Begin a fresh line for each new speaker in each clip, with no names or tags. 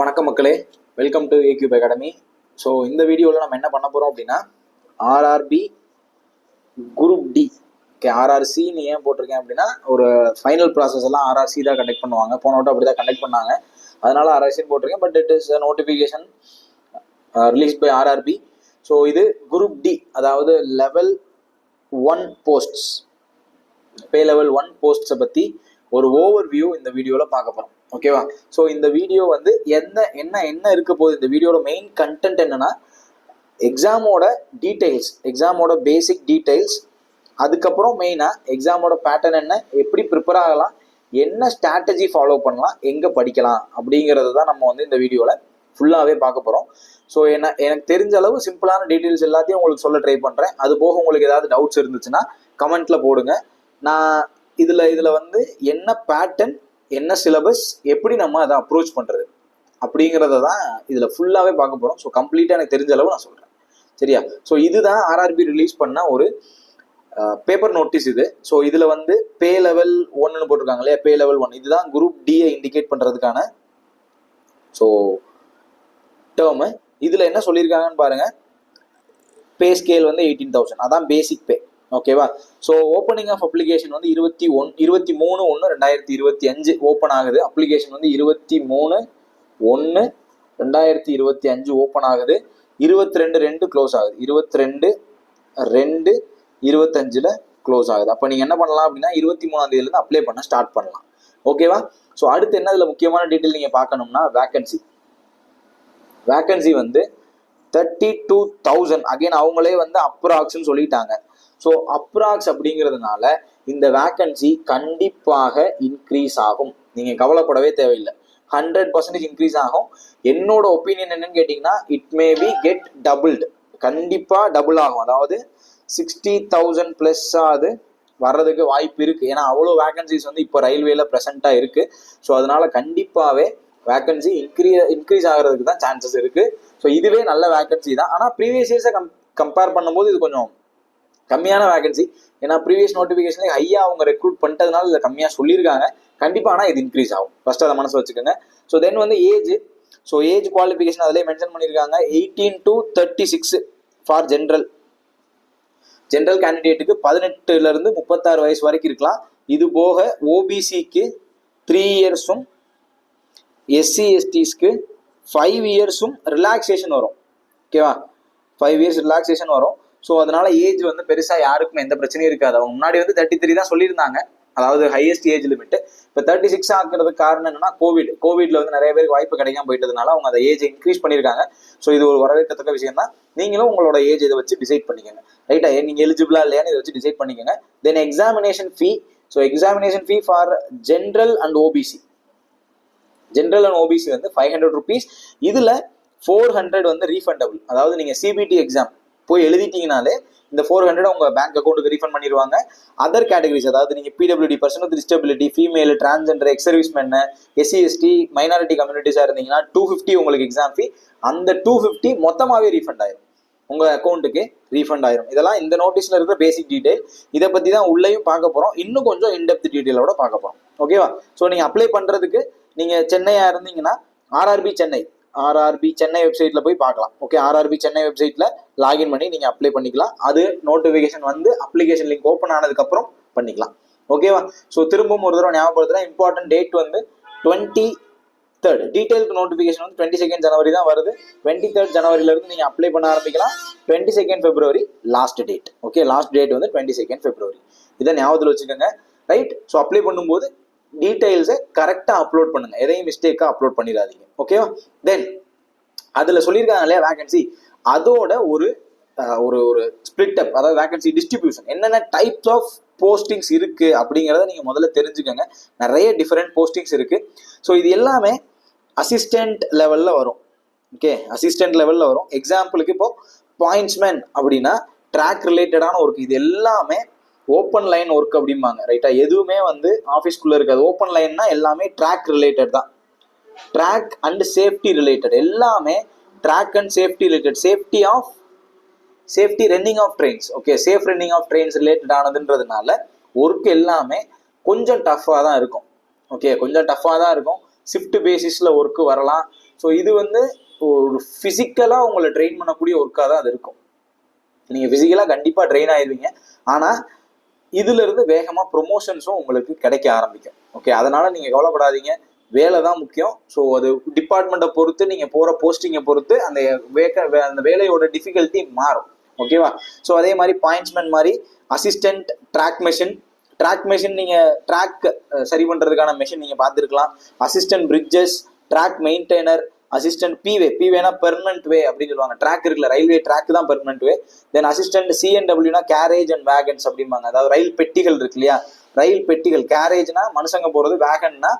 வணக்கம் மக்களே, welcome to ஏக்யூப் academy. So இந்த வீடியோவில் நம்ம என்ன பண்ண போகிறோம் அப்படின்னா ஆர்ஆர்பி குரூப் டி. ஓகே, ஆர்ஆர்சின்னு ஏன் போட்டிருக்கேன் அப்படின்னா ஒரு ஃபைனல் ப்ராசஸ் எல்லாம் ஆர்ஆர்சி தான் கண்டக்ட் பண்ணுவாங்க. போன வட்டம் அப்படி தான் கண்டக்ட் பண்ணாங்க, அதனால ஆர்ஆர்சின்னு போட்டிருக்கேன். But it is notification release by RRB. So இது குரூப் டி, அதாவது லெவல் 1 போஸ்ட்ஸ், பே லெவல் 1 போஸ்ட்ஸை பற்றி ஒரு ஓவர் வியூ இந்த வீடியோவில் பார்க்க போகிறோம். ஓகேவா? ஸோ இந்த வீடியோ வந்து என்ன இருக்க போகுது, இந்த வீடியோட மெயின் கண்டென்ட் என்னன்னா எக்ஸாமோட டீட்டெயில்ஸ், எக்ஸாமோட பேசிக் டீட்டெயில்ஸ், அதுக்கப்புறம் மெயினாக எக்ஸாமோட பேட்டர்ன் என்ன, எப்படி ப்ரிப்பேர் ஆகலாம், என்ன ஸ்ட்ராட்டஜி ஃபாலோ பண்ணலாம், எங்கே படிக்கலாம் அப்படிங்கிறது தான் நம்ம வந்து இந்த வீடியோவில் ஃபுல்லாகவே பார்க்க போகிறோம். ஸோ எனக்கு தெரிஞ்ச அளவு சிம்பிளான டீட்டெயில்ஸ் எல்லாத்தையும் உங்களுக்கு சொல்ல ட்ரை பண்ணுறேன். அது போக உங்களுக்கு ஏதாவது டவுட்ஸ் இருந்துச்சுன்னா கமெண்ட்டில் போடுங்க. நான் இதில் வந்து என்ன பேட்டர்ன், என்ன சிலபஸ், எப்படி நம்ம அதை அப்ரோச் பண்ணுறது அப்படிங்கிறத தான் இதில் ஃபுல்லாகவே பார்க்க போகிறோம். ஸோ கம்ப்ளீட்டாக எனக்கு தெரிஞ்ச அளவு நான் சொல்கிறேன், சரியா? ஸோ இதுதான் ஆர்ஆர்பி ரிலீஸ் பண்ண ஒரு பேப்பர் நோட்டீஸ் இது. ஸோ இதில் வந்து பே லெவல் 1ன்னு போட்டிருக்காங்க இல்லையா, பே லெவல் 1 இதுதான் குரூப் டியை இண்டிகேட் பண்ணுறதுக்கான ஸோ டேர்மு. இதில் என்ன சொல்லியிருக்காங்கன்னு பாருங்கள். பே ஸ்கேல் வந்து 18,000, அதான் பேசிக் பே. ஓகேவா? ஸோ ஓப்பனிங் ஆஃப் அப்ளிகேஷன் வந்து 23/1/2025 ஓப்பன் ஆகுது. அப்ளிகேஷன் வந்து 23/1/2025 ஓப்பன் ஆகுது. 22/2 க்ளோஸ் ஆகுது. 22/2/25 க்ளோஸ் ஆகுது. அப்போ நீங்கள் என்ன பண்ணலாம் அப்படின்னா 23ஆம் தேதியிலேருந்து அப்ளை பண்ண ஸ்டார்ட் பண்ணலாம். ஓகேவா? ஸோ அடுத்து என்ன இதில் முக்கியமான டீட்டெயில் நீங்கள் பார்க்கணும்னா வேக்கன்சி வந்து 32,000. அகைன் அவங்களே வந்து அப்ராக்ஸ்ன்னு சொல்லிட்டாங்க. ஸோ அப்ராக்ஸ் அப்படிங்கிறதுனால இந்த வேக்கன்சி கண்டிப்பாக இன்க்ரீஸ் ஆகும். நீங்கள் கவலைப்படவே தேவையில்லை, 100% இன்க்ரீஸ் ஆகும். என்னோட ஒப்பீனியன் என்னன்னு கேட்டிங்கன்னா it may be get doubled, கண்டிப்பாக டபுள் ஆகும். அதாவது 60,000 ப்ளஸ் அது வர்றதுக்கு வாய்ப்பு இருக்குது. ஏன்னா அவ்வளோ வேக்கன்சிஸ் வந்து இப்போ ரயில்வேல ப்ரெசென்ட்டாக இருக்குது. ஸோ அதனால கண்டிப்பாகவே வேக்கன்சி இன்க்ரீஸ் ஆகிறதுக்கு தான் சான்சஸ் இருக்குது. ஸோ இதுவே நல்ல வேக்கன்சி தான். ஆனால் ப்ரீவியஸ் இயர்ஸை கம்பேர் பண்ணும்போது இது கொஞ்சம் கம்மியான வேகன்சி. ஏன்னா ப்ரீவியஸ் நோட்டிஃபிகேஷன்லேயே ஹையா அவங்க ரெக்ரூட் பண்ணிட்டதுனால இதை கம்மியாக சொல்லியிருக்காங்க. கண்டிப்பாக ஆனால் இது இன்க்ரீஸ் ஆகும், ஃபர்ஸ்ட் அதை மனசு வச்சுக்கோங்க. ஸோ தென் வந்து ஏஜ் குவாலிஃபிகேஷன் அதிலே மென்ஷன் பண்ணியிருக்காங்க. 18 to 36 ஃபார் ஜென்ரல் கேண்டிடேட்டுக்கு 18லேருந்து 36 வயசு வரைக்கும் இருக்கலாம். இது போக ஓபிசிக்கு 3 இயர்ஸும், எஸ்சி எஸ்டிஸ்க்கு 5 இயர்ஸும் ரிலாக்ஸேஷன் வரும். ஓகேவா? 5 இயர்ஸ் ரிலாக்ஸேஷன் வரும். ஸோ அதனால ஏஜ் வந்து பெருசாக யாருக்குமே எந்த பிரச்சனையும் இருக்காது. அவங்க முன்னாடி வந்து 33 தான் சொல்லியிருந்தாங்க, அதாவது ஹையஸ்ட் ஏஜ் லிமிட். இப்போ 36 ஆக்குறதுக்கு காரணம் என்னன்னா கோவிட்ல வந்து நிறைய பேருக்கு வாய்ப்பு கிடைக்காம போயிட்டதுனால அவங்க அதை ஏஜ் இன்க்ரீஸ் பண்ணியிருக்காங்க. ஸோ இது ஒரு வரவேற்கத்தக்க விஷயம் தான். நீங்களும் உங்களோட ஏஜ் இதை வச்சு டிசைட் பண்ணிக்கோங்க, ரைட்டா? நீங்கள் எலிஜிபிளா இல்லையான்னு இதை வச்சு டிசைட் பண்ணிக்கோங்க. Then examination fee. So examination fee for general and OBC வந்து 500 rupees. இதில் 400 வந்து ரீஃபண்டபிள். அதாவது நீங்கள் சிபிடி எக்ஸாம் போய் எழுதிட்டீங்கனாலே இந்த 400 உங்க பேங்க் அக்கௌண்ட்டுக்கு ரீஃபண்ட் பண்ணிடுவாங்க. அதர் கேட்டகரிஸ், அதாவது நீங்க PWD, person with disability, female, transgender, ex servicemen, SC ST, minority கம்யூனிட்டிஸா இருந்தீங்கன்னா 250 உங்களுக்கு எக்ஸாம் ஃபீ. அந்த 250 மொத்தமாவே ரீஃபண்ட் ஆயிரும், உங்க அக்கௌண்ட்டுக்கு ரீஃபண்ட் ஆயிரும். இதெல்லாம் இந்த நோட்டீஸ்ல இருக்கிற பேசிக் டீடைல். இதை பத்தி தான் உள்ளேயும் பார்க்க போறோம், இன்னும் கொஞ்சம் இன்டெப்த் டீடைலோட பார்க்க போறோம். ஓகேவா? ஸோ நீங்க அப்ளை பண்றதுக்கு நீங்க சென்னையா இருந்தீங்கன்னா ஆர்ஆர்பி சென்னை வெப்சைட்ல போய் பார்க்கலாம். ஓகே, ஆர்ஆர்பி சென்னை வெப்சைட்ல லாகின் பண்ணி நீங்க அப்ளை பண்ணிக்கலாம். அது நோட்டிபிகேஷன் வந்து அப்ளிகேஷன் லிங்க் ஓப்பன் ஆனதுக்கு அப்புறம் பண்ணிக்கலாம். ஓகேவா? ஸோ திரும்பவும் ஒரு தடவை ஞாபகப்படுத்துறேன், இம்பார்ட்டன்ட் டேட் வந்து 23rd. டீடைலுக்கு நோட்டிபிகேஷன் வந்து 22nd ஜனவரி தான் வருது. 23rd ஜனவரில இருந்து நீங்க அப்ளை பண்ண ஆரம்பிக்கலாம். 22nd February last date. Okay, last date வந்து 22nd February. இதை ஞாபகத்தில் வச்சுக்கோங்க, ரைட்? ஸோ அப்ளை பண்ணும்போது டீடைல்ஸை கரெக்டாக அப்லோட் பண்ணுங்க, எதையும் மிஸ்டேக்காக அப்லோட் பண்ணிடாதீங்க. ஓகேவா? தென் அதில் சொல்லியிருக்காங்க இல்லையா வேகன்சி, அதோட ஒரு ஒரு ஸ்பிளிட் அப், அதாவது வேகன்சி டிஸ்ட்ரிபியூஷன், என்னென்ன டைப்ஸ் ஆஃப் போஸ்டிங்ஸ் இருக்கு அப்படிங்கிறத நீங்கள் முதல்ல தெரிஞ்சுக்கோங்க. நிறைய டிஃப்ரெண்ட் போஸ்டிங்ஸ் இருக்கு. ஸோ இது எல்லாமே அசிஸ்டன்ட் லெவலில் வரும். ஓகே, அசிஸ்டன்ட் லெவலில் வரும். எக்ஸாம்பிளுக்கு இப்போ பாயிண்ட்ஸ்மேன் அப்படின்னா ட்ராக் ரிலேட்டடான ஒர்க். இது எல்லாமே ஓப்பன் லைன் ஒர்க் அப்படிம்பாங்க, ரைட்டா? எதுவுமே வந்து ஆஃபீஸ்க்குள்ளே இருக்காது. ஓப்பன் லைன்னா எல்லாமே ட்ராக் ரிலேட்டட் தான். ட்ராக் அண்ட் சேஃப்டி ரிலேட்டட், எல்லாமே track and safety related. Safety running of trains. Okay, safe running of trains related ஆனதுன்றதுனால ஒர்க் எல்லாமே கொஞ்சம் டஃப்பாக தான் இருக்கும். ஓகே, கொஞ்சம் டஃப்பாக தான் இருக்கும். ஷிஃப்ட் பேசிஸில் ஒர்க்கு வரலாம். ஸோ இது வந்து ஒரு ஃபிசிக்கலாக உங்களை ட்ரெயின் பண்ணக்கூடிய ஒர்க்காக தான் அது இருக்கும். நீங்கள் ஃபிசிக்கலாக கண்டிப்பாக ட்ரெயின் ஆயிடுவீங்க. ஆனால் இதுல இருந்து வேகமாக ப்ரொமோஷன்ஸும் உங்களுக்கு கிடைக்க ஆரம்பிக்கும். ஓகே, அதனால நீங்கள் கவலைப்படாதீங்க, வேலை தான் முக்கியம். ஸோ அது டிபார்ட்மெண்ட்டை பொறுத்து, நீங்கள் போகிற போஸ்டிங்கை பொறுத்து அந்த வேலையோட டிஃபிகல்ட்டி மாறும். ஓகேவா? ஸோ அதே மாதிரி பாயிண்ட்ஸ்மேன் மாதிரி அசிஸ்டன்ட் ட்ராக் மெஷின் நீங்கள் ட்ராக் சரி பண்ணுறதுக்கான மெஷின் நீங்கள் பார்த்துருக்கலாம். Assistant bridges, track maintainer, assistant பிவேனா பெர்மனன்ட் வே அப்படின்னு சொல்லுவாங்க. ட்ராக் இருக்குல்ல, ரயில்வே ட்ராக் தான் பெர்மனன்ட் வே. தென் அசிஸ்டன்ட் சிஎன்டபிள்யூனா கேரேஜ் அண்ட் வேகன்ஸ் அப்படிம்பாங்க. அதாவது ரயில் பெட்டிகள் இருக்கு இல்லையா, ரயில் பெட்டிகள். கேரேஜ்னா மனுஷங்க போகிறது, வேகன்னா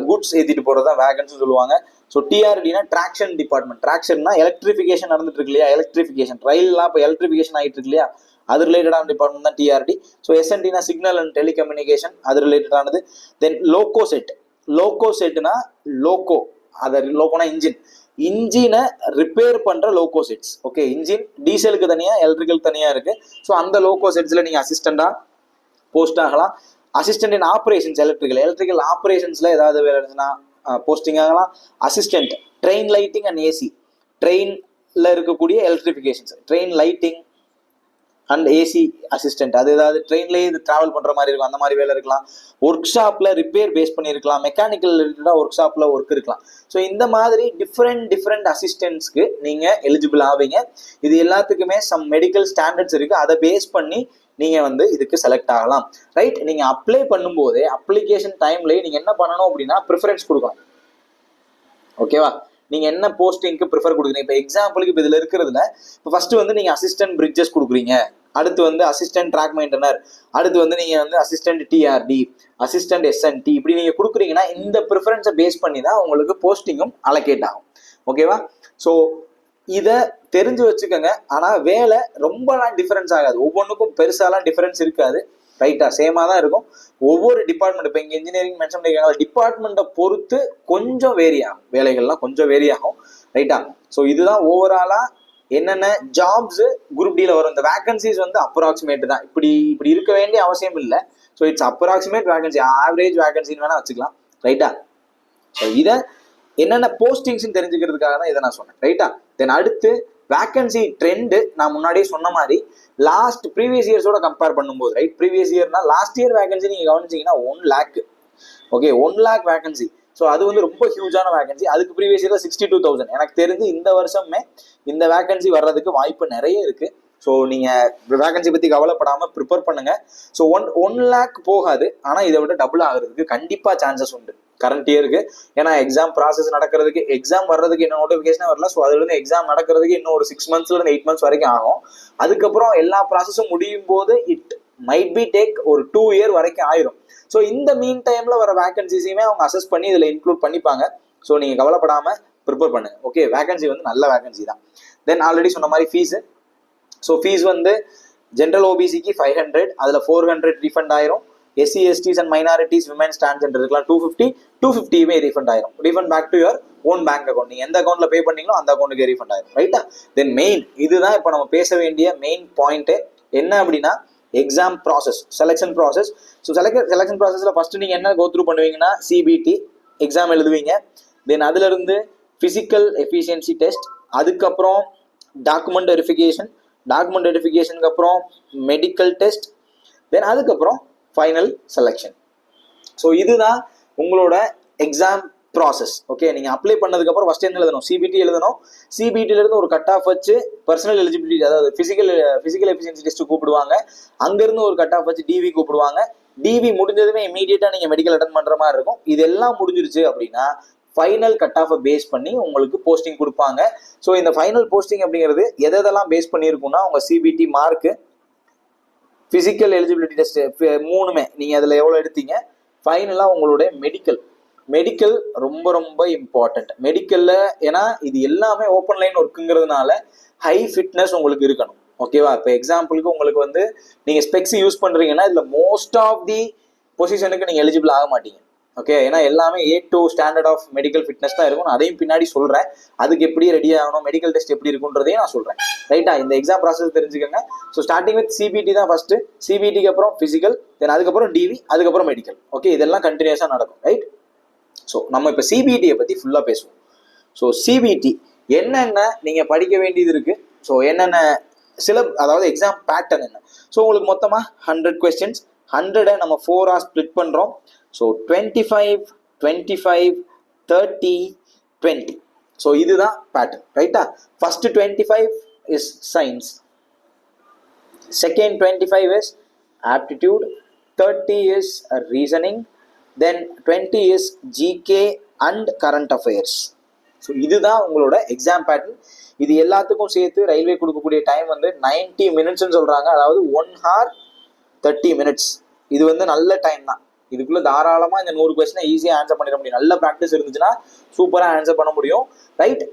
குட்ஸ் ஏற்றிட்டு போகிறது தான் வேகன்ஸ் சொல்லுவாங்க. ஸோ டிஆர்டினா ட்ராக்ஷன் டிபார்ட்மெண்ட். ட்ராக்ஷன்னா எலக்ட்ரிஃபிகேஷன் நடந்துட்டு இருக்கு இல்லையா, எலக்ட்ரிஃபிகேஷன் ரயில்லாம் இப்போ எலக்ட்ரிஃபிகேஷன் ஆகிட்டு இருக்கு இல்லையா, அது ரிலேட்டடான டிபார்ட்மெண்ட் தான் டிஆர்டி. ஸோ எஸ்என்டினா சிக்னல் அண்ட் டெலிகம்யூனிகேஷன், அது ரிலேட்டடானது. தென் லோகோ செட்னா லோகோனா இன்ஜினை ரிப்பேர் பண்ற லோகோ செட்ஸ். ஓகே, இன்ஜின் டீசலுக்கு தனியா, எலக்ட்ரிக்கல் தனியா இருக்கு. ஸோ அந்த லோகோ செட்ஸ்ல நீங்க அசிஸ்டண்டா போஸ்ட் ஆகலாம். அசிஸ்டன்ட் இன் ஆப்ரேஷன்ஸ், எலக்ட்ரிக்கல் ஆப்ரேஷன்ஸ்ல ஏதாவது வேலை இருந்துச்சுன்னா போஸ்டிங் ஆகலாம். Assistant train lighting and AC, ட்ரெயின்ல இருக்கக்கூடிய எலக்ட்ரிஃபிகேஷன்ஸ், train lighting and AC assistant. அது ஏதாவது ட்ரெயின்லேயே இது ட்ராவல் பண்ணுற மாதிரி இருக்கும், அந்த மாதிரி வேலை இருக்கலாம். ஒர்க் ஷாப்பில் ரிப்பேர் பேஸ் பண்ணியிருக்கலாம், மெக்கானிக்கல் ரிலேட்டடாக ஒர்க் ஷாப்பில் ஒர்க் இருக்கலாம். ஸோ இந்த மாதிரி டிஃப்ரெண்ட் அசிஸ்டன்ட்ஸ்க்கு நீங்கள் எலிஜிபிள் ஆவீங்க. இது எல்லாத்துக்குமே சம் மெடிக்கல் ஸ்டாண்டர்ட்ஸ் இருக்குது, அதை பேஸ் பண்ணி நீங்கள் வந்து இதுக்கு செலக்ட் ஆகலாம். ரைட், நீங்கள் அப்ளை பண்ணும்போதே அப்ளிகேஷன் டைம்லேயே நீங்கள் என்ன பண்ணணும் அப்படின்னா ப்ரிஃபரன்ஸ் கொடுக்கணும். ஓகேவா? நீங்கள் என்ன போஸ்டிங்க்கு ப்ரிஃபர் கொடுக்குறீங்க? இப்போ எக்ஸாம்பிளுக்கு இப்போ இதில் இருக்கிறதுல இப்போ ஃபர்ஸ்ட் வந்து நீங்கள் அசிஸ்டன்ட் பிரிட்ஜஸ் கொடுக்குறீங்க, அடுத்து வந்து அசிஸ்டன்ட் ட்ராக் மெயின்டனர், அடுத்து வந்து நீங்கள் வந்து அசிஸ்டன்ட் டிஆர்டி, அசிஸ்டன்ட் எஸ்என்டி, இப்படி நீங்கள் கொடுக்குறீங்கன்னா இந்த ப்ரிஃபரன்ஸை பேஸ் பண்ணி தான் உங்களுக்கு போஸ்டிங்கும் அலோகேட் ஆகும். ஓகேவா? ஸோ இதை தெரிஞ்சு வச்சுக்கோங்க. ஆனால் வேலை ரொம்பலாம் டிஃபரன்ஸ் ஆகாது, ஒவ்வொன்றுக்கும் பெருசாலாம் டிஃபரன்ஸ் இருக்காது. ரைட்டா? சேமாக தான் இருக்கும். ஒவ்வொரு டிபார்ட்மெண்ட், இப்போ இங்கே இன்ஜினியரிங் மென்ஷன் பண்ணியிருக்காங்க, டிபார்ட்மெண்ட்டை பொறுத்து கொஞ்சம் வேரி ஆகும், வேலைகள்லாம் கொஞ்சம் வேரி ஆகும். ரைட்டா? ஸோ இதுதான் ஓவராலாக என்னென்ன ஜாப்ஸ் குரூப் டியில் வரும். இந்த வேகன்சிஸ் வந்து அப்ராக்சிமேட் தான், இப்படி இருக்க வேண்டிய அவசியம் இல்லை. So it's approximate vacancy, average வேகன்சின்னு வேணால் வச்சுக்கலாம். ரைட்டா? ஸோ இதை என்னென்ன போஸ்டிங்ஸ்ன்னு தெரிஞ்சுக்கிறதுக்காக தான் இதை நான் சொன்னேன். ரைட்டா? தென் அடுத்து வேகன்சி ட்ரெண்டு நான் முன்னாடியே சொன்ன மாதிரி லாஸ்ட் ப்ரீவியஸ் இயர்ஸோட கம்பேர் பண்ணும்போது, ரைட், ப்ரீவியஸ் இயர்னா லாஸ்ட் இயர் வேகன்சி நீங்கள் கவனிச்சிங்கன்னா 1 lakh. Okay, 1 lakh vacancy. So அது வந்து ரொம்ப ஹியூஜான வேகன்சி. அதுக்கு ப்ரீவியஸ் இயர் 62,000. எனக்கு தெரிஞ்சு இந்த வருஷமே இந்த வேகன்சி வர்றதுக்கு வாய்ப்பு நிறைய இருக்கு. ஸோ நீங்கள் வேகன்சி பற்றி கவலைப்படாமல் ப்ரிப்பேர் பண்ணுங்க. ஸோ 1 lakh போகாது, ஆனால் இதை விட டபுள் ஆகுறதுக்கு கண்டிப்பாக சான்சஸ் உண்டு கரண்ட் இயருக்கு. ஏன்னா எக்ஸாம் ப்ராசஸ் நடக்கிறதுக்கு, எக்ஸாம் வர்றதுக்கு இன்னும் நோட்டிஃபிகேஷனே வரல. ஸோ அதுலேருந்து எக்ஸாம் நடக்கிறதுக்கு இன்னும் ஒரு 6 monthsலேருந்து 8 months வரைக்கும் ஆகும். அதுக்கப்புறம் எல்லா ப்ராசஸும் முடியும் போது இட் மைட் பி டேக் ஒரு 2 year வரைக்கும் ஆயிரும். ஸோ இந்த மீன் டைமில் வர வேகன்சிஸையுமே அவங்க அசஸ் பண்ணி இதில் இன்க்ளூட் பண்ணிப்பாங்க. ஸோ நீங்கள் கவலைப்படாமல் ப்ரிப்பேர் பண்ணுங்க. ஓகே, வேகன்சி வந்து நல்ல வேகன்சி தான். தென் ஆல்ரெடி சொன்ன மாதிரி ஃபீஸு. ஸோ ஃபீஸ் வந்து ஜென்ரல் ஓபிசிக்கு 500, அதில் 400 ரீஃபண்ட் ஆயிரும். SC STs and minorities, womens, transgender இருக்கலாம் 250 ரீஃபண்ட் ஆயிரும். Refund back to your own bank account. நீங்கள் எந்த அக்கௌண்ட்டில் பே பண்ணீங்களோ அந்த அக்கௌண்ட்டுக்கு ரீஃபண்ட் ஆயிரும். ரைட்டா? தென் மெயின், இதுதான் இப்போ நம்ம பேச வேண்டிய மெயின் பாயிண்ட்டு என்ன அப்படின்னா exam process, selection process. So selection ப்ராசஸில் ஃபஸ்ட்டு நீங்கள் என்ன கோ த்ரூ பண்ணுவீங்கன்னா சிபிடி எக்ஸாம் எழுதுவீங்க. தென் அதுலேருந்து ஃபிசிக்கல் எஃபிஷியன்சி டெஸ்ட், அதுக்கப்புறம் டாக்குமெண்ட் வெரிஃபிகேஷனுக்கு அப்புறம் மெடிக்கல் டெஸ்ட், தென் அதுக்கப்புறம் ஃபைனல் செலெக்ஷன். ஸோ இதுதான் உங்களோட எக்ஸாம் ப்ராசஸ். ஓகே, நீங்கள் அப்ளை பண்ணதுக்கப்புறம் ஃபஸ்ட் என்ன எழுதணும்? சிபிடி எழுதணும். சிபிடியிலேருந்து ஒரு கட் ஆஃப் வச்சு பர்சனல் எலிஜிபிலிட்டி, அதாவது ஃபிசிக்கல் எஃபிஷியன்சி டெஸ்ட் கூப்பிடுவாங்க. அங்கேருந்து ஒரு கட் ஆஃப் வச்சு டிவி கூப்பிடுவாங்க. டிவி முடிஞ்சதுமே இமீடியட்டாக நீங்கள் மெடிக்கல் அட்டன் பண்ணுற மாதிரி இருக்கும். இதெல்லாம் முடிஞ்சிருச்சு அப்படின்னா ஃபைனல் கட் ஆஃபை பேஸ் பண்ணி உங்களுக்கு போஸ்டிங் கொடுப்பாங்க. ஸோ இந்த ஃபைனல் போஸ்டிங் அப்படிங்கிறது எதெல்லாம் பேஸ் பண்ணியிருக்குன்னா உங்கள் CBT mark, physical eligibility test, 3மே நீங்கள் அதில் எவ்வளோ எடுத்தீங்க, ஃபைனலாக உங்களுடைய மெடிக்கல் ரொம்ப ரொம்ப இம்பார்ட்டன்ட். மெடிக்கலில் ஏன்னா இது எல்லாமே ஓப்பன் லைன் ஒர்க்குங்கிறதுனால ஹை ஃபிட்னஸ் உங்களுக்கு இருக்கணும். ஓகேவா? இப்போ எக்ஸாம்பிளுக்கு உங்களுக்கு வந்து நீங்கள் ஸ்பெக்ஸ் யூஸ் பண்ணுறீங்கன்னா இதில் மோஸ்ட் ஆஃப் தி பொசிஷனுக்கு நீங்கள் எலிஜிபிள் ஆக மாட்டீங்க. ஓகே, ஏன்னா எல்லாமே A2 standard of medical fitness தான் இருக்கும். நான் அதையும் பின்னாடி சொல்கிறேன், அதுக்கு எப்படி ரெடி ஆகணும், மெடிக்கல் டெஸ்ட் எப்படி இருக்குன்றதையும் நான் சொல்கிறேன். ரைட்டா? இந்த எக்ஸாம் ப்ராசஸ் தெரிஞ்சுக்கோங்க. ஸோ ஸ்டார்டிங் வித் சிபிடி தான் ஃபஸ்ட்டு, சிபிடிக்கு அப்புறம் ஃபிசிக்கல், தென் அதுக்கப்புறம் டிவி, அதுக்கப்புறம் மெடிக்கல். ஓகே, இதெல்லாம் கண்டினியூஸாக நடக்கும். ரைட்? ஸோ நம்ம இப்போ சிபிடியை பற்றி ஃபுல்லாக பேசுவோம். ஸோ சிபிடி என்னென்ன நீங்கள் படிக்க வேண்டியது இருக்குது, ஸோ என்னென்ன அதாவது எக்ஸாம் பேட்டர்ன் என்ன. ஸோ உங்களுக்கு மொத்தமாக 100 கொஸ்டின்ஸ், 100 நம்ம 4 ஸ்ப்ளிட் பண்ணுறோம். ஸோ 25 25 30 20. ஸோ இதுதான் பேட்டர்ன், ரைட்டா. First 25 is science, second 25 is aptitude, 30 is reasoning, then 20 is GK and current affairs. So இதுதான் உங்களோட எக்ஸாம் பேட்டர்ன். இது எல்லாத்துக்கும் சேர்த்து ரயில்வே கொடுக்கக்கூடிய டைம் வந்து 90 மினிட்ஸ்ன்னு சொல்கிறாங்க. அதாவது 1 hour 30 minutes. இது வந்து நல்ல டைம் தான். இதுக்குள்ளே தாராளமாக இந்த 100 கொஸ்டினை ஈஸியாக ஆன்சர் பண்ணிட முடியும். நல்ல ப்ராக்டிஸ் இருந்துச்சுன்னா சூப்பராக ஆன்சர் பண்ண முடியும், ரைட்.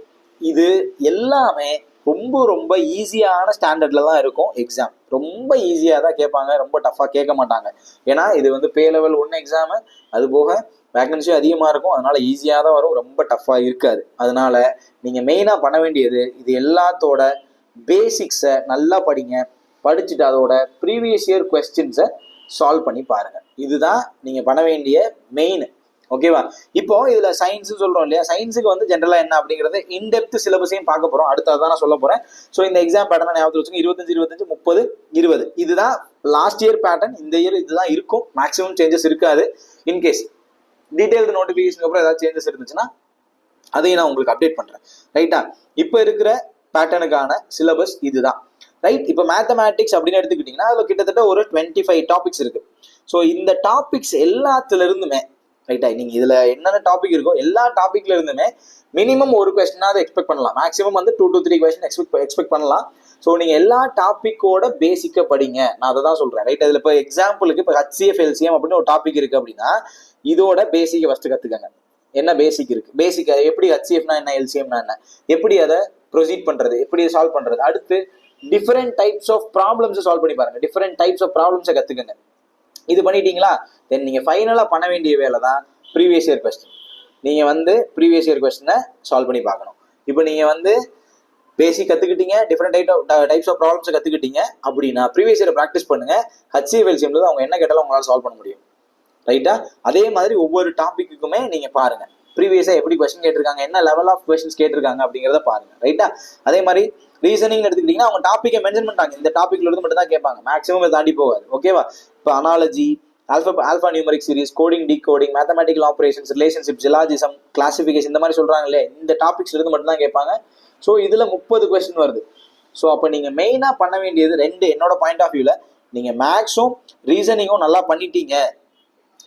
இது எல்லாமே ரொம்ப ரொம்ப ஈஸியான ஸ்டாண்டர்டில் தான் இருக்கும். எக்ஸாம் ரொம்ப ஈஸியாக தான் கேட்பாங்க, ரொம்ப டஃப்பாக கேட்க மாட்டாங்க. ஏன்னா இது வந்து பே லெவல் 1 எக்ஸாமு, அது போக வேகன்சி அதிகமாக இருக்கும், அதனால ஈஸியாக தான் வரும், ரொம்ப டஃப்பாக இருக்காது. அதனால நீங்கள் மெயினாக பண்ண வேண்டியது இது எல்லாத்தோட பேசிக்ஸை நல்லா படிங்க. படிச்சுட்டு அதோட ப்ரீவியஸ் இயர் கொஸ்டின்ஸை சால்வ் பண்ணி பாருங்க. இதுதான் நீங்கள் பண்ண வேண்டிய மெயின், ஓகேவா. இப்போ இதுல சயின்ஸ் சொல்றோம் இல்லையா, சயின்ஸுக்கு வந்து ஜென்ரலா என்ன அப்படிங்கறது இன்டெப்த் சிலபஸையும் பார்க்க போறோம். அடுத்ததான் நான் சொல்ல போறேன். ஸோ இந்த எக்ஸாம் பேட்டர்ன் ஞாபகத்தில் வச்சுங்க. 25 25 30 20 இதுதான் லாஸ்ட் இயர் பேட்டர்ன். இந்த இயர் இதுதான் இருக்கும், மேக்ஸிமம் சேஞ்சஸ் இருக்காது. இன்கேஸ் டீடைல்டு நோட்டிஃபிகேஷன் அப்புறம் ஏதாவது சேஞ்சஸ் இருந்துச்சுன்னா அதையும் நான் உங்களுக்கு அப்டேட் பண்றேன், ரைட்டா. இப்போ இருக்கிற பேட்டர்னுக்கான சிலபஸ் இதுதான், ரைட். இப்போ மேத்தமேட்டிக்ஸ் அப்படின்னு எடுத்துக்கிட்டீங்கன்னா அதில் கிட்டத்தட்ட ஒரு 25 டாபிக்ஸ் இருக்கு. ஸோ இந்த டாபிக்ஸ் எல்லாத்துல இருந்துமே, ரைட்டா, நீங்க இதுல என்னென்ன டாபிக் இருக்கோ எல்லா டாபிக்ல இருந்துமே மினிமம் ஒரு கொஸ்டினாவது எக்ஸ்பெக்ட் பண்ணலாம். மேக்ஸிமம் வந்து 2 to 3 கொஸ்டின் எக்ஸ்பெக்ட் பண்ணலாம். ஸோ நீங்க எல்லா டாபிக்கோட பேசிக்கை படிங்க, நான் அதை தான் சொல்றேன், ரைட். அதுல இப்போ எக்ஸாம்பிளுக்கு இப்போ HCF LCM அப்படின்னு ஒரு டாபிக் இருக்கு அப்படின்னா இதோட பேசிக்கை ஃபர்ஸ்ட் கத்துக்கங்க. என்ன பேசிக் இருக்கு, பேசிக் எப்படி HCFனா என்ன, LCMனா என்ன, எப்படி அதை ப்ரொசீட் பண்றது, எப்படி சால்வ் பண்றது. அடுத்து டிஃபரெண்ட் டைப்ஸ் ஆஃப் ப்ராப்ளம்ஸை சால்வ் பண்ணி பாருங்க. டிஃபரெண்ட் டைப்ஸ் ஆஃப் ப்ராப்ளம்ஸை கத்துக்கங்க. இது பண்ணிட்டீங்களா, தென் நீங்க ஃபைனலா பண்ண வேண்டிய வேலை தான் ப்ரீவியஸ் இயர் கொஸ்டின். நீங்க வந்து ப்ரீவியஸ் இயர் கொஸ்டினை சால்வ் பண்ணி பார்க்கணும். இப்போ நீங்க வந்து பேசிக் கத்துக்கிட்டீங்க, டிஃபரெண்ட் டைப்ஸ் ஆஃப் ப்ராப்ளம்ஸ் கத்துக்கிட்டீங்க அப்படின்னா ப்ரீவியஸ் இயர் ப்ராக்டிஸ் பண்ணுங்க. HCF LCM அவங்க என்ன கேட்டாலும் உங்களால் சால்வ் பண்ண முடியும், ரைட்டா. அதே மாதிரி ஒவ்வொரு டாபிக்குமே நீங்க பாருங்க, ப்ரீவியஸா எப்படி கொஸ்டின் கேட்டிருக்காங்க, என்ன லெவல் ஆஃப் கொஸ்டின்ஸ் கேட்டிருக்காங்க அப்படிங்கிறத பாருங்க, ரைட்டா. அதே மாதிரி ரீசனிங் எடுத்துக்கிட்டீங்கன்னா அவங்க டாப்பிக்கை மென்ஷன் பண்ணிட்டாங்க, இந்த டாபிக்ல இருந்து மட்டும் தான் கேட்பாங்க, மேக்ஸிமம் தாண்டி போகாது, ஓகேவா. இப்போ analogy, alpha numeric series, coding decoding, mathematical operations, relationship, syllogism, classification, இந்த மாதிரி சொல்றாங்களே இந்த டாபிக்ஸ்ல இருந்து மட்டும் தான் கேட்பாங்க. ஸோ இதுல 30 கொஸ்டின் வருது. ஸோ அப்போ நீங்க மெயினா பண்ண வேண்டியது என்னோட பாயிண்ட் ஆஃப் வியூல, நீங்க மேக்ஸும் ரீசனிங்கும் நல்லா பண்ணிட்டீங்க,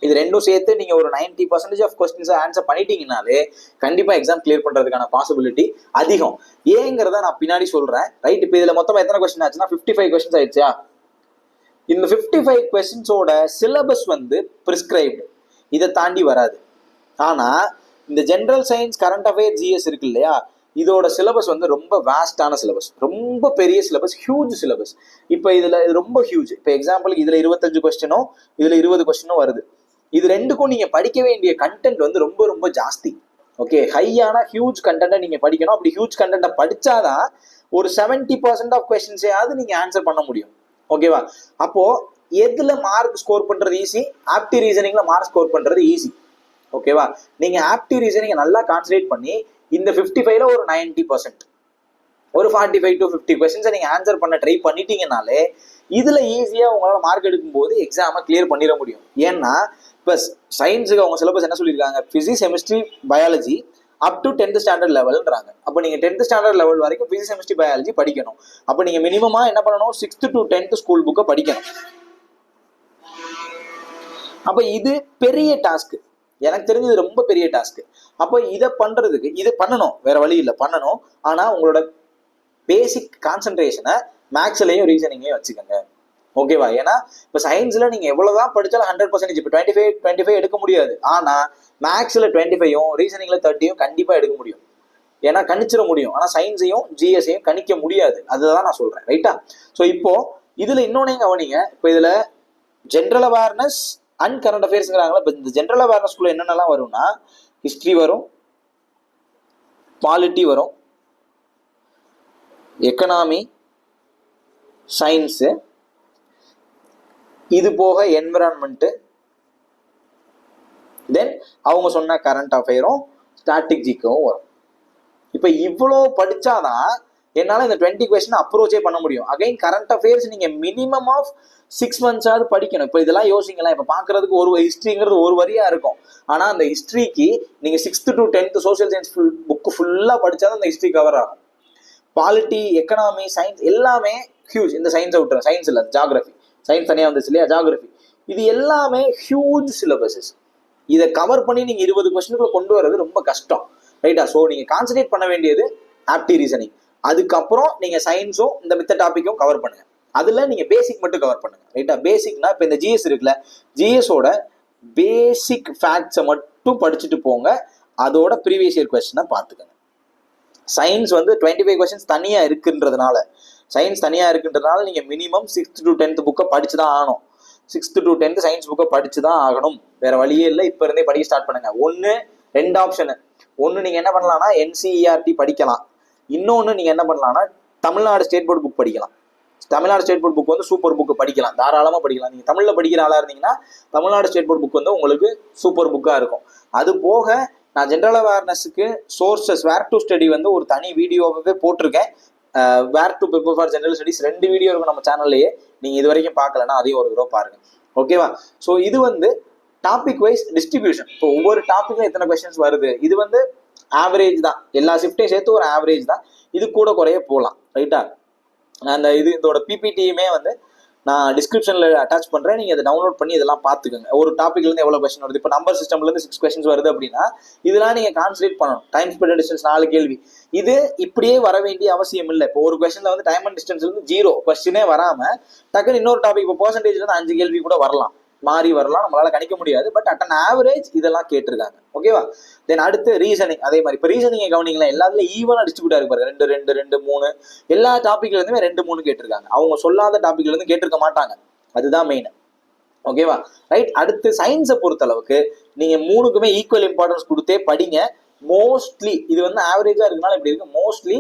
இது ரெண்டும் சேர்த்து நீங்க ஒரு 90% ஆஃப் கொஸ்டின்ஸ் ஆன்சர் பண்ணிட்டீங்கனாலே கண்டிப்பா எக்ஸாம் கிளியர் பண்றதுக்கான பாசிபிலிட்டி அதிகம். ஏங்கிறத நான் பின்னாடி சொல்றேன், ரைட். இப்போ இதுல மொத்தமா எத்தனை கொஸ்டின் ஆச்சுன்னா 55 கொஸ்டின்ஸ் ஆயிடுச்சா. இந்த 55 கொஸ்டின்ஸோட சிலபஸ் வந்து பிரிஸ்கிரைப்டு, இதை தாண்டி வராது. ஆனா இந்த general science, current affair, GS இருக்கு இல்லையா, இதோட சிலபஸ் வந்து ரொம்ப வேஸ்டான சிலபஸ், ரொம்ப பெரிய சிலபஸ், ஹியூஜ் சிலபஸ். இப்போ இதுல இது ரொம்ப ஹியூஜ். இப்போ எக்ஸாம்பிளுக்கு இதுல 25 கொஸ்டினும் இதுல 20 கொஸ்டினும் வருது. இது ரெண்டுக்கும் நீங்க படிக்க வேண்டிய கண்டென்ட் வந்து ரொம்ப ரொம்ப ஜாஸ்தி, ஓகே. ஹையான ஹியூஜ் கண்டென்ட்டை நீங்க படிக்கணும். அப்படி ஹியூஜ் கண்டென்ட்டை படிச்சாதான் ஒரு 70% ஆஃப் கொஸ்டின்ஸையாவது நீங்க ஆன்சர் பண்ண முடியும், ஓகேவா. அப்போ எதுல மார்க் ஸ்கோர் பண்றது ஈஸி, ஆப்டி ரீசனிங்ல மார்க் ஸ்கோர் பண்றது ஈஸி, ஓகேவா. நீங்க ஆப்டி ரீசனிங் நல்லா கான்சன்ட்ரேட் பண்ணி இந்த 55ல ஒரு 90%, ஒரு 45 to 50 கொஸ்டின்ஸை நீங்க ஆன்சர் பண்ண ட்ரை பண்ணிட்டீங்கனாலே இதுல ஈஸியா உங்களால மார்க் எடுக்கும் போது எக்ஸாமை கிளியர் பண்ணிட முடியும். ஏன்னா இப்போ சயின்ஸுக்கு அவங்க சிலபஸ் என்ன சொல்லியிருக்காங்க, physics, chemistry, biology up to 10th standard லெவல்ன்றாங்க. அப்போ நீங்க 10th ஸ்டாண்டர்ட் லெவல் வரைக்கும் பிசிக்ஸ், கெமிஸ்ட்ரி, பயாலஜி படிக்கணும். அப்போ நீங்க மினிமமா என்ன பண்ணணும், 6th to 10th ஸ்கூல் புக்கை படிக்கணும். அப்போ இது பெரிய டாஸ்க், எனக்கு தெரிஞ்சது ரொம்ப பெரிய டாஸ்க். அப்போ இதை பண்றதுக்கு இது பண்ணணும், வேற வழி இல்லை, பண்ணணும். ஆனா உங்களோட பேசிக் கான்சென்ட்ரேஷனை மேக்ஸ்லயும் ரீசனிங்லயும் வச்சுக்கோங்க, ஓகேவா. ஏன்னா இப்போ சயின்ஸ்ல நீங்க எவ்வளவுதான் படிச்சாலும் 100%, இப்போ 25 எடுக்க முடியாது. ஆனா மேக்ஸ்ல 25யும் ரீசனிங்ல 30யும் கண்டிப்பா எடுக்க முடியும், ஏன்னா கணிச்சிட முடியும். ஆனா சயின்ஸையும் ஜிஎஸ்ஐயும் கணிக்க முடியாது, அதுதான் நான் சொல்றேன், ரைட்டா. ஸோ இப்போ இதுல இன்னொன்னு கவனிங்க. இப்போ இதுல ஜென்ரல் அவேர்னஸ் அண்ட் கரண்ட் அஃபேர்ஸ்ங்கிறாங்களா. இப்போ இந்த ஜென்ரல் அவேர்னஸ்குள்ள என்னென்னலாம் வரும்னா ஹிஸ்டரி வரும், பாலிட்டி வரும், எக்கனாமி, சயின்ஸு, இது போக என்விரான்மெண்ட், தென் அவங்க சொன்ன கரண்ட் அஃபேரும் ஸ்டாட்டிக் ஜிக்கவும் வரும். இப்போ இவ்வளோ படிச்சாதான் என்னால் இந்த 20 கொஸ்டின் அப்ரோச்சே பண்ண முடியும். அகைன் கரண்ட் அஃபேர்ஸ் நீங்கள் மினிமம் ஆஃப் 6 months படிக்கணும். இப்போ இதெல்லாம் யோசிங்களா, இப்போ பார்க்கறதுக்கு ஒரு ஹிஸ்ட்ரிங்கிறது ஒரு வரியா இருக்கும். ஆனால் அந்த ஹிஸ்ட்ரிக்கு நீங்கள் 6th to 10th social science book ஃபுல்லாக படிச்சாதான் அந்த ஹிஸ்ட்ரி கவர் ஆகும். பாலிட்டி, எக்கனாமி, சயின்ஸ் எல்லாமே ஹியூஜ். இந்த சயின்ஸை விட்டுரும், சயின்ஸ் இல்லை, ஜாகிரபி, சயின்ஸ் தனியாக வந்துச்சு இல்லையா, ஜாகிரபி, இது எல்லாமே ஹியூஜ் சிலபஸஸ். இதை கவர் பண்ணி நீங்கள் 20 கொஸ்டினுக்குள்ள கொண்டு வர்றது ரொம்ப கஷ்டம், ரைட்டா? ஸோ நீங்கள் கான்சன்ட்ரேட் பண்ண வேண்டியது ஆப்டி ரீசனிங். அதுக்கப்புறம் நீங்கள் சயின்ஸும் இந்த மித்த டாப்பிக்கும் கவர் பண்ணுங்க. அதில் நீங்கள் பேசிக் மட்டும் கவர் பண்ணுங்க, ரைட்டா? பேசிக்னா இப்போ இந்த ஜிஎஸ் இருக்குல்ல, ஜிஎஸோட பேசிக் ஃபேக்ட்ஸை மட்டும் படிச்சுட்டு போங்க. அதோட ப்ரீவியஸ் இயர் கொஸ்டினை பார்த்துக்கங்க. சயின்ஸ் வந்து 25 கொஸ்டின்ஸ் தனியாக இருக்குன்றதுனால நீங்கள் மினிமம் 6th to 10th புக்கை படிச்சு தான் ஆகணும். 6th to 10th சயின்ஸ் புக்கை படிச்சு தான் ஆகணும், வேற வழியே இல்லை. இப்போ இருந்தே படிக்க ஸ்டார்ட் பண்ணுங்க. ரெண்டு ஆப்ஷனு. நீங்கள் என்ன பண்ணலாம்னா NCERT படிக்கலாம். இன்னொன்று நீங்கள் என்ன பண்ணலாம்னா தமிழ்நாடு ஸ்டேட் போர்டு புக் படிக்கலாம். தமிழ்நாடு ஸ்டேட் போர்டு புக் வந்து சூப்பர் புக்கு படிக்கலாம், தாராளமாக படிக்கலாம். நீங்கள் தமிழில் படிக்கிற ஆளாக இருந்தீங்கன்னா தமிழ்நாடு ஸ்டேட் போர்டு புக் வந்து உங்களுக்கு சூப்பர் புக்காக இருக்கும். அது போக நான் ஜென்ரல் அவேர்னஸுக்கு சோர்சஸ் வேர் டு ஸ்டடி வந்து ஒரு தனி வீடியோவே போட்டிருக்கேன். Where to prepare for general studies 2 video இருக்கும் நம்ம சேனல்லையே. நீங்கள் இது வரைக்கும் பார்க்கலன்னா அதையும் ஒரு தடவை பாருங்க, ஓகேவா? ஸோ இது வந்து டாபிக் வைஸ் டிஸ்ட்ரிபியூஷன். இப்போ ஒவ்வொரு டாப்பிக்கும் எத்தனை கொஸ்டின்ஸ் வருது, இது வந்து ஆவரேஜ் தான். எல்லா ஷிஃப்ட்டையும் சேர்த்து ஒரு ஆவரேஜ் தான். இது கூட குறைய போகலாம், ரைட்டா? அந்த இதோட பிபிடியுமே வந்து நான் டிஸ்கிரிப்ஷனில் அட்டாச் பண்ணுறேன். நீங்கள் அதை டவுன்லோட் பண்ணி இதெல்லாம் பார்த்துக்கோங்க. ஒரு டாப்பிக்லேருந்து எவ்வளோ கொஸ்டின் வருது. இப்போ நம்பர் சிஸ்டம்லேருந்து 6 கொஸ்டின்ஸ் வருது அப்படின்னா இதெல்லாம் நீங்கள் கான்சன்ட்ரேட் பண்ணணும். டைம் ஸ்பீட் அண்ட் டிஸ்டன்ஸ் 4 கேள்வி. இது இப்படியே வர வேண்டிய அவசியம் இல்லை. இப்போ ஒரு கொஸ்டினில் வந்து டைம் அண்ட் டிஸ்டன்ஸ்லேருந்து 0 கொஸ்டினே வராமல் டக்குன்னு இன்னொரு டாபிக் இப்போ பர்சன்டேஜ்லேருந்து 5 கேள்வி கூட வரலாம், மாறி வரலாம், நம்மளால கணிக்க முடியாது. பட் அட் அன் ஆவரேஜ் இதெல்லாம் கேட்டிருக்காங்க, ஓகேவா? தென் அடுத்து ரீசனிங். அதே மாதிரி இப்போ ரீசனிங்கை கவனிங்களா, எல்லாத்துலையும் ஈவனாக டிஸ்ட்ரிபியூட் ஆகிருப்பாரு. 2 2 2 3 எல்லா டாப்பிக்ல இருந்துமே 2 3 கேட்டிருக்காங்க. அவங்க சொல்லாத டாப்பிக்ல இருந்து கேட்டிருக்க மாட்டாங்க. அதுதான் மெயின், ஓகேவா? ரைட். அடுத்து சயின்ஸை பொறுத்த அளவுக்கு நீங்க 3க்குமே ஈக்குவல் இம்பார்ட்டன்ஸ் கொடுத்தே படிங்க. மோஸ்ட்லி இது வந்து ஆவரேஜா இருக்கனால இப்படி இருக்கு. மோஸ்ட்லி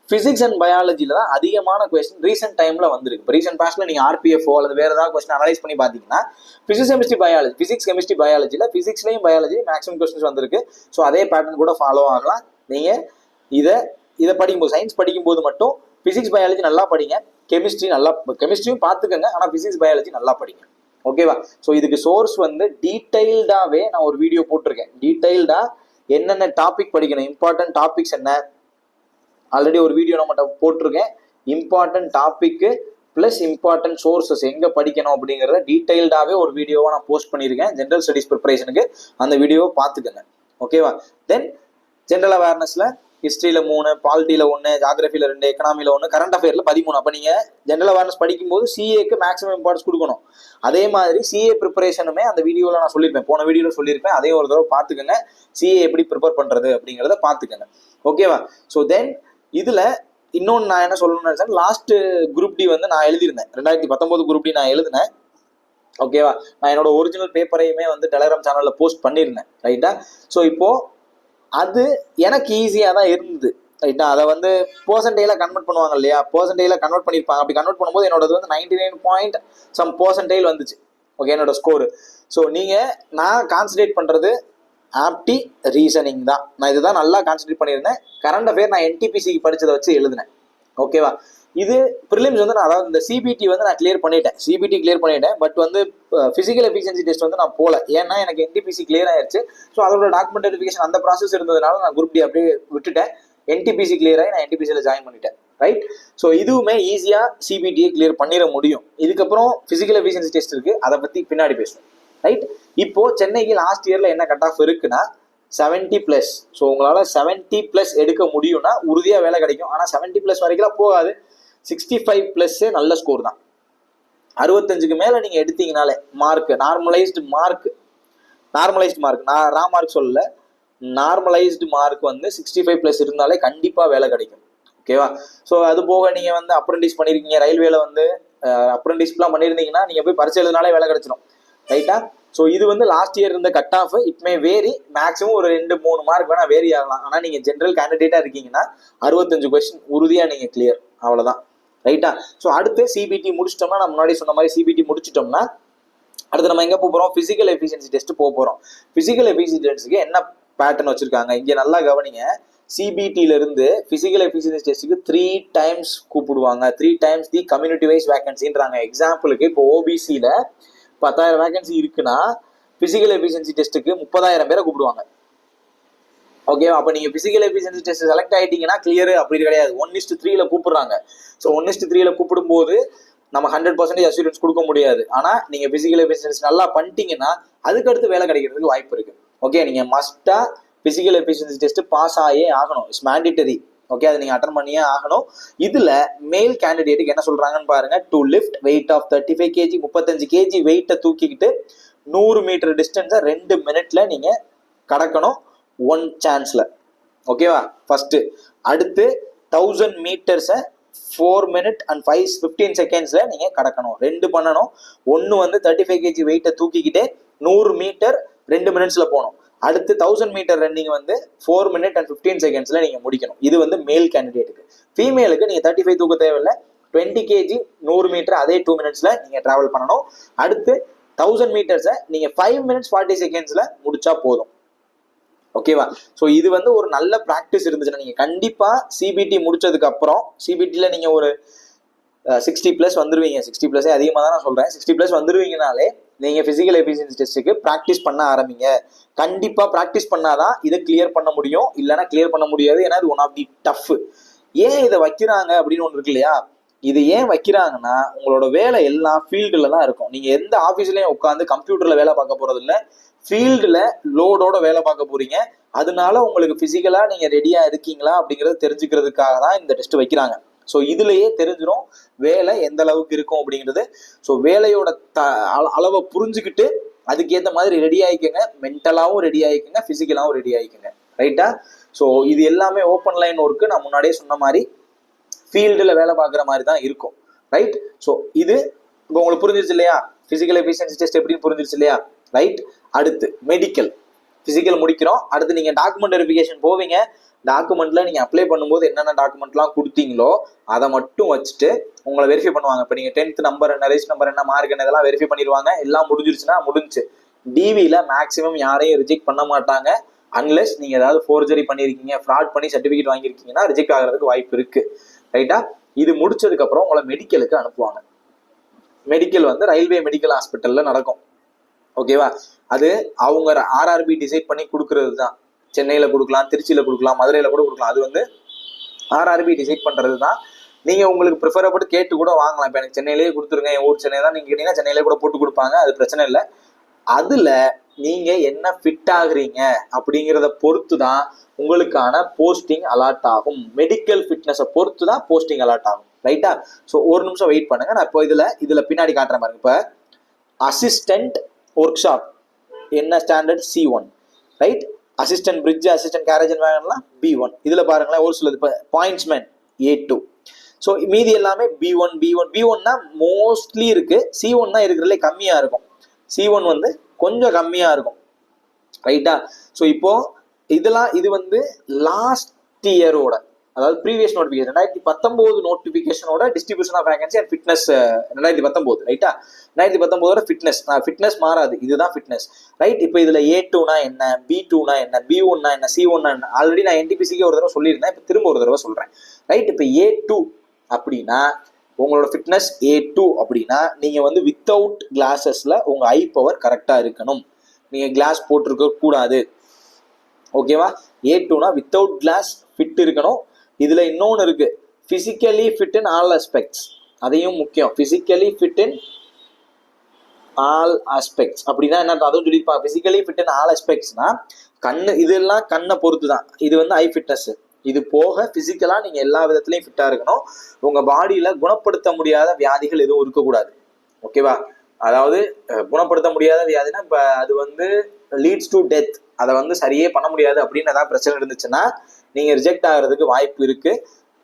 பிசிக்ஸ் அண்ட் பயாலஜில தான் அதிகமான கொஸ்டின் ரீசெண்ட் டைம்ல வந்திருக்கு. இப்போ ரீசெண்ட் பாஸ்ட்ல நீங்க ஆர்பிஎஃப்ஓ அல்லது வேற ஏதாவது கொஸ்டின் அனலைஸ் பண்ணி பாத்தீங்கன்னா பிசிக்ஸ் கெமிஸ்ட்ரி பயாலஜில பிசிக்ஸ்லயும் பயாலஜி மேக்ஸிமம் கொஸ்டின்ஸ் வந்திருக்கு. ஸோ அதே பேட்டர்ன் கூட ஃபாலோ ஆகலாம். நீங்க இதை படிக்கும்போது, சயின்ஸ் படிக்கும்போது மட்டும் பிசிக்ஸ் பயாலஜி நல்லா படிங்க, கெமிஸ்ட்ரியும் பார்த்துக்கங்க, ஆனால் பிசிக்ஸ் பயாலஜி நல்லா படிங்க, ஓகேவா? ஸோ இதுக்கு சோர்ஸ் வந்து டீடைல்டாவே நான் ஒரு வீடியோ போட்டிருக்கேன். டீடைல்டா என்னென்ன டாபிக் படிக்கணும், இம்பார்ட்டன்ட் டாபிக்ஸ் என்ன, ஆல்ரெடி ஒரு வீடியோ நம்மகிட்ட போட்டிருக்கேன். இம்பார்ட்டன்ட் டாபிக்கு பிளஸ் இம்பார்ட்டன்ட் சோர்சஸ் எங்க படிக்கணும் அப்படிங்கிறத டீடைல்டாவே ஒரு வீடியோவா நான் போஸ்ட் பண்ணியிருக்கேன் ஜென்ரல் ஸ்டடிஸ் ப்ரிப்பரேஷனுக்கு. அந்த வீடியோவை பார்த்துக்கங்க, ஓகேவா? தென் ஜென்ரல் அவேர்னஸ்ல ஹிஸ்ட்ரியில 3, பாலிட்டியில 1, ஜாகிரபியில 2, எக்கனாமியில 1, கரண்ட் அஃபேர்ல 13. அப்போ நீங்க ஜென்ரல் அவேர்னஸ் படிக்கும்போது சிஏக்கு மேக்ஸிமம் இம்பார்ட்டன்ஸ் கொடுக்கணும். அதே மாதிரி சிஏ ப்ரிப்பரேஷனுமே அந்த வீடியோவில் நான் சொல்லியிருப்பேன், போன வீடியோவில் சொல்லியிருப்பேன். அதையும் ஒரு தடவை பார்த்துக்கங்க. சிஏ எப்படி ப்ரிப்பேர் பண்றது அப்படிங்கிறத பார்த்துக்கங்க, ஓகேவா? ஸோ தென் இதுல இன்னொன்று நான் என்ன சொல்லணும்னு நினைச்சேன், லாஸ்ட் குரூப் டி வந்து நான் எழுதியிருந்தேன், 2019 குரூப் டி நான் எழுதினேன், ஓகேவா? நான் என்னோட ஒரிஜினல் பேப்பரையுமே வந்து டெலகிராம் சேனல்ல போஸ்ட் பண்ணியிருந்தேன், ரைட்டா? ஸோ இப்போ அது எனக்கு ஈஸியாக தான் இருந்தது, ரைட்டா? அதை வந்து பர்சன்டேஜில் கன்வெர்ட் பண்ணுவாங்க இல்லையா, பர்சன்டேஜில் கன்வெர்ட் பண்ணியிருப்பாங்க. அப்படி கன்வெர்ட் பண்ணும்போது என்னோடது வந்து 99% வந்துச்சு, ஓகே, என்னோட ஸ்கோரு. ஸோ நான் கான்சன்ட்ரேட் பண்ணுறது ஆப்டி ரீசனிங் தான். நான் இதுதான் நல்லா கான்சன்ட்ரேட் பண்ணியிருந்தேன். கரண்ட் அஃபேர் நான் என்டிபிசிக்கு படிச்சதை வச்சு எழுதினேன், ஓகேவா? இது ப்ரிலிம்ஸ் வந்து நான், அதாவது இந்த சிபிடி வந்து நான் கிளியர் பண்ணிட்டேன். பட் வந்து ஃபிசிக்கல் எஃபிஷியன்சி டெஸ்ட் வந்து நான் போகல. ஏன்னா எனக்கு என்டிபிசி கிளியர் ஆயிடுச்சு. ஸோ அதோட டாக்குமெண்ட் வெரிஃபிகேஷன் அந்த ப்ராசஸ் இருந்ததுனால நான் குரூப் டி அப்படியே விட்டுட்டேன். என்டிபிசி கிளியர் ஆகி நான் என்டிபிசியில் ஜாயின் பண்ணிட்டேன், ரைட்? ஸோ இதுவுமே ஈஸியாக சிபிடியை கிளியர் பண்ணிட முடியும். இதுக்கப்புறம் ஃபிசிக்கல் எஃபிஷியன்சி டெஸ்ட் இருக்கு, அதை பற்றி பின்னாடி பேசுவோம், ரைட்? இப்போ சென்னைக்கு லாஸ்ட் இயர்ல என்ன கட் ஆஃப் இருக்குன்னா 70+. ஸோ உங்களால 70+ எடுக்க முடியும்னா உறுதியா வேலை கிடைக்கும். ஆனா 70+ வரைக்கும் போகாது, 65+ நல்ல ஸ்கோர் தான். 65க்கு மேல நீங்க எடுத்தீங்கனாலே மார்க், நார்மலைஸ்டு மார்க், நான் ரா மார்க் சொல்லல, நார்மலைஸ்டு மார்க் வந்து 65+ இருந்தாலே கண்டிப்பா வேலை கிடைக்கும், ஓகேவா? ஸோ அது போக நீங்க வந்து அப்ரெண்டிஸ் பண்ணிருக்கீங்க, ரயில்வேல வந்து அப்ரெண்டிஸ்லாம் பண்ணியிருந்தீங்கன்னா நீங்க போய் பரிசு எழுதினாலே வேலை கிடைச்சிடும், ரைட்டா? ஸோ இது வந்து லாஸ்ட் இயர் இருந்த cut off. It may vary, maximum ஒரு 2-3 மார்க் வேணா வேரி ஆகலாம். ஆனால் நீங்க ஜென்ரல் கேண்டிடேட்டா இருக்கீங்கன்னா 65 கொஸ்டின் உறுதியா நீங்க கிளியர், அவ்வளவுதான், ரைட்டா? ஸோ அடுத்து சிபிடி முடிச்சிட்டோம்னா, நான் முன்னாடி சொன்ன மாதிரி சிபிடி முடிச்சிட்டோம்னா அடுத்து நம்ம எங்க போறோம், பிசிக்கல் எஃபிஷியன்சி டெஸ்ட் போறோம். பிசிக்கல் எஃபிஷியன்சி டெஸ்ட்டுக்கு என்ன பேட்டர்ன் வச்சிருக்காங்க இங்க நல்லா கவனிங்க. சிபிடில இருந்து பிசிக்கல் எஃபிஷியன்சி டெஸ்ட்டுக்கு 3 times கூப்பிடுவாங்க. 3 times தி கம்யூனிட்டி வைஸ் வேகன்சின்றாங்க. எக்ஸாம்பிளுக்கு இப்போ ஓபிசியில 10,000 வேகன்சி இருக்குன்னா பிசிக்கல் எஃபிஷியன்சி டெஸ்ட்டுக்கு 30,000 பேரை கூப்பிடுவாங்க. ஓகேவா? அப்போ நீங்க பிசிக்கல் எஃபிஷியன்சி டெஸ்ட் செலக்ட் ஆயிட்டீங்கன்னா கிளியர் அப்படி கிடையாது. 1:3ல கூப்பிடுறாங்க. ஸோ 1:3ல கூப்பிடும்போது நம்ம 100% அசூரன்ஸ் கொடுக்க முடியாது. ஆனா நீங்க பிசிக்கல் எஃபிஷியன்சி நல்லா பண்ணிட்டீங்கன்னா அதுக்கடுத்து வேலை கிடைக்கிறதுக்கு வாய்ப்பு இருக்கு. ஓகே, நீங்க மஸ்டா பிசிக்கல் எஃபிஷியன்சி டெஸ்ட் பாஸ் ஆகியே ஆகணும். It's mandatory. ஓகே, அதை நீங்க அட்டன் பண்ணியே ஆகணும். இதுல மேல் கேண்டிடேட்டுக்கு என்ன சொல்றாங்கன்னு பாருங்க. To lift weight of 35 kg 35 kg வெயிட்டை தூக்கிக்கிட்டு 100 மீட்டர் டிஸ்டன்ஸை 2 minutல நீங்க கடக்கணும் 1 சான்ஸ்ல. ஓகேவா? ஃபர்ஸ்ட். அடுத்து 1000 மீட்டர்ஸை 4 minutes and 15 secondsல நீங்க கடக்கணும். 2 பண்ணணும். ஒன்னு வந்து 35 kg வெயிட்டை தூக்கிக்கிட்டே 100 மீட்டர் 2 minutesல போகணும். அடுத்து 1000 மீட்டர் ரன்னிங் வந்து 4 minutes and 15 secondsல நீங்க முடிக்கணும். இது வந்து மேல் கேண்டிடேட்டுக்கு. ஃபீமேலுக்கு நீங்க 35 தூக்க தேவையில்லை. 20 kg 100 மீட்டர் அதே 2 minutesல நீங்க டிராவல் பண்ணணும். அடுத்து 1000 மீட்டர்ஸை நீங்க 5 minutes 40 secondsல முடிச்சா போதும். ஓகேவா? ஸோ இது வந்து ஒரு நல்ல ப்ராக்டிஸ் இருந்துச்சுன்னா நீங்க கண்டிப்பா சிபிடி முடிச்சதுக்கு அப்புறம் சிபிடில நீங்க ஒரு 60+ வந்துருவீங்க. 60+ அதிகமாக தான் நான் சொல்றேன். 60+ வந்துருவீங்கனாலே நீங்க பிசிக்கல் எஃபிஷியன்சி டெஸ்ட்டுக்கு ப்ராக்டிஸ் பண்ண ஆரம்பிங்க. கண்டிப்பா ப்ராக்டிஸ் பண்ணாதான் இதை கிளியர் பண்ண முடியும். இல்லைன்னா கிளியர் பண்ண முடியாது. ஏன்னா இது ஒன் ஆஃப் தி டஃப். ஏன் இதை வைக்கிறாங்க அப்படின்னு ஒன்று இருக்கு இல்லையா? இது ஏன் வைக்கிறாங்கன்னா உங்களோட வேலை எல்லாம் ஃபீல்டுல தான் இருக்கும். நீங்க எந்த ஆஃபீஸ்லயும் உட்காந்து கம்ப்யூட்டர்ல வேலை பார்க்க போறது இல்லை. ஃபீல்டுல லோடோட வேலை பார்க்க போறீங்க. அதனால உங்களுக்கு பிசிக்கலா நீங்க ரெடியா இருக்கீங்களா அப்படிங்கறத தெரிஞ்சுக்கிறதுக்காக தான் இந்த டெஸ்ட் வைக்கிறாங்க. ஸோ இதுலயே தெரிஞ்சிடும் வேலை எந்த அளவுக்கு இருக்கும் அப்படிங்கிறது. ஸோ வேலையோட அளவை புரிஞ்சுக்கிட்டு அதுக்கேற்ற மாதிரி ரெடி ஆயிக்கங்க. மென்டலாவும் ரெடி ஆயிக்கங்க, பிசிக்கலாவும் ரெடி ஆயிக்கங்க. ரைட்டா? ஸோ இது எல்லாமே ஓப்பன் லைன் ஒர்க்கு. நான் முன்னாடியே சொன்ன மாதிரி ஃபீல்டுல வேலை பார்க்குற மாதிரி தான் இருக்கும். ரைட்? ஸோ இது இப்போ உங்களுக்கு புரிஞ்சிருச்சு இல்லையா? பிசிக்கல் எஃபிஷியன்சி டெஸ்ட் எப்படின்னு புரிஞ்சிருச்சு இல்லையா? ரைட். அடுத்து மெடிக்கல். பிசிக்கல் முடிக்கிறோம். அடுத்து நீங்க டாக்குமெண்ட் வெரிஃபிகேஷன் போவீங்க. டாக்குமெண்ட்ல நீங்க அப்ளை பண்ணும்போது என்னென்ன டாக்குமெண்ட்லாம் கொடுத்தீங்களோ அதை மட்டும் வச்சுட்டு உங்களை வெரிஃபை பண்ணுவாங்க. இப்போ நீங்க 10th நம்பர் என்ன, ரெஜிஸ்டர் நம்பர் என்ன, மார்க் என்ன, இதெல்லாம் வெரிஃபை பண்ணிடுவாங்க. எல்லாம் முடிஞ்சிருச்சுன்னா முடிஞ்சு. டிவியில மேக்ஸிமம் யாரையும் ரிஜெக்ட் பண்ண மாட்டாங்க. அன்லெஸ் நீங்க ஏதாவது ஃபோர்ஜரி பண்ணிருக்கீங்க, ஃப்ராட் பண்ணி சர்டிஃபிகேட் வாங்கியிருக்கீங்கன்னா ரிஜெக்ட் ஆகிறதுக்கு வாய்ப்பு இருக்கு. ரைட்டா? இது முடிச்சதுக்கு அப்புறம் உங்களை மெடிக்கலுக்கு அனுப்புவாங்க. மெடிக்கல் வந்து ரயில்வே மெடிக்கல் ஹாஸ்பிட்டல்ல நடக்கும். ஓகேவா? அது அவங்க ஆர்ஆர்பி டிசைட் பண்ணி கொடுக்கறது தான். சென்னையில கொடுக்கலாம், திருச்சியில கொடுக்கலாம், மதுரையில கூட கொடுக்கலாம். அது வந்து ஆர்ஆர்பி டிசைட் பண்றது தான். நீங்க உங்களுக்கு ப்ரிஃபரபிள் கேட்டு கூட வாங்கலாம். இப்போ எனக்கு சென்னையிலேயே கொடுத்துருங்க, என் ஊர் சென்னை தான் நீங்க கேட்டீங்கன்னா சென்னையிலே கூட போட்டு கொடுப்பாங்க. அது பிரச்சனை இல்லை. அதுல நீங்க என்ன ஃபிட் ஆகுறீங்க அப்படிங்கிறத பொறுத்து தான் உங்களுக்கான போஸ்டிங் அலாட் ஆகும். மெடிக்கல் ஃபிட்னஸை பொறுத்து தான் போஸ்டிங் அலாட் ஆகும். ரைட்டா? ஸோ ஒரு நிமிஷம் வெயிட் பண்ணுங்க. நான் இப்போ இதுல பின்னாடி காட்டுறேன் பாருங்க. இப்போ அசிஸ்டன்ட் ஒர்க் ஷாப் என்ன standard? C1. Right? Assistant bridge, assistant carriage வேகன்லாம் B1. இதுல பாருங்களேன் ஒரு சிலது. இப்போ பாயிண்ட்ஸ்மேன் A2. ஸோ மீதி எல்லாமே B1 தான் மோஸ்ட்லி இருக்கு. C1 தான் இருக்கிறதுலே கம்மியா இருக்கும். C1 வந்து கொஞ்சம் கம்மியா இருக்கும். ரைட்டா? ஸோ இப்போ இது வந்து லாஸ்ட் இயரோட, அதாவது ப்ரீவியஸ் நோட்டிஃபிகேஷன் 2019 நோட்டிஃபிகேஷனோட distribution of vacancy and fitness 2019. ரைட்டா? 2019ஓட ஃபிட்னஸ் மாறாது. இதுதான் ஃபிட்னஸ். ரைட்? இப்போ இதுல A2னா என்ன, B2னா என்ன, B1னா என்ன, C1னா என்ன, ஆல்ரெடி நான் NTPCக்கு ஒரு தடவை சொல்லியிருந்தேன். இப்போ திரும்ப ஒரு தடவை சொல்றேன். ரைட்? இப்போ A2 அப்படின்னா உங்களோட ஃபிட்னஸ் A2 அப்படின்னா நீங்க வந்து வித்தவுட் கிளாஸஸ்ல உங்க ஐ பவர் கரெக்டா இருக்கணும். நீங்க கிளாஸ் போட்டிருக்க கூடாது. ஓகேவா? A2னா வித்தவுட் கிளாஸ் ஃபிட் இருக்கணும். இதுல இன்னொன்னு இருக்கு, physically fit in all aspects. அதையும் முக்கியம். Physically fit in all aspects அப்படின்னா என்ன, அதுவும் சொல்லியிருப்பாங்க. பிசிக்கலி ஃபிட் இன் ஆல் ஆஸ்பெக்ட்ஸ்னா கண்ணு, இதெல்லாம் கண்ணை பொறுத்து தான். இது வந்து ஐ ஃபிட்னஸ். இது போக பிசிக்கலா நீங்க எல்லா விதத்திலையும் ஃபிட்டா இருக்கணும். உங்க பாடியில குணப்படுத்த முடியாத வியாதிகள் எதுவும் இருக்கக்கூடாது. ஓகேவா? அதாவது குணப்படுத்த முடியாத வியாதினா இப்ப அது வந்து லீட்ஸ் டு டெத். அதை வந்து சரியே பண்ண முடியாது அப்படின்னு ஏதாவது பிரச்சனை இருந்துச்சுன்னா நீங்க ரிஜெக்ட் ஆகிறதுக்கு வாய்ப்பு இருக்கு.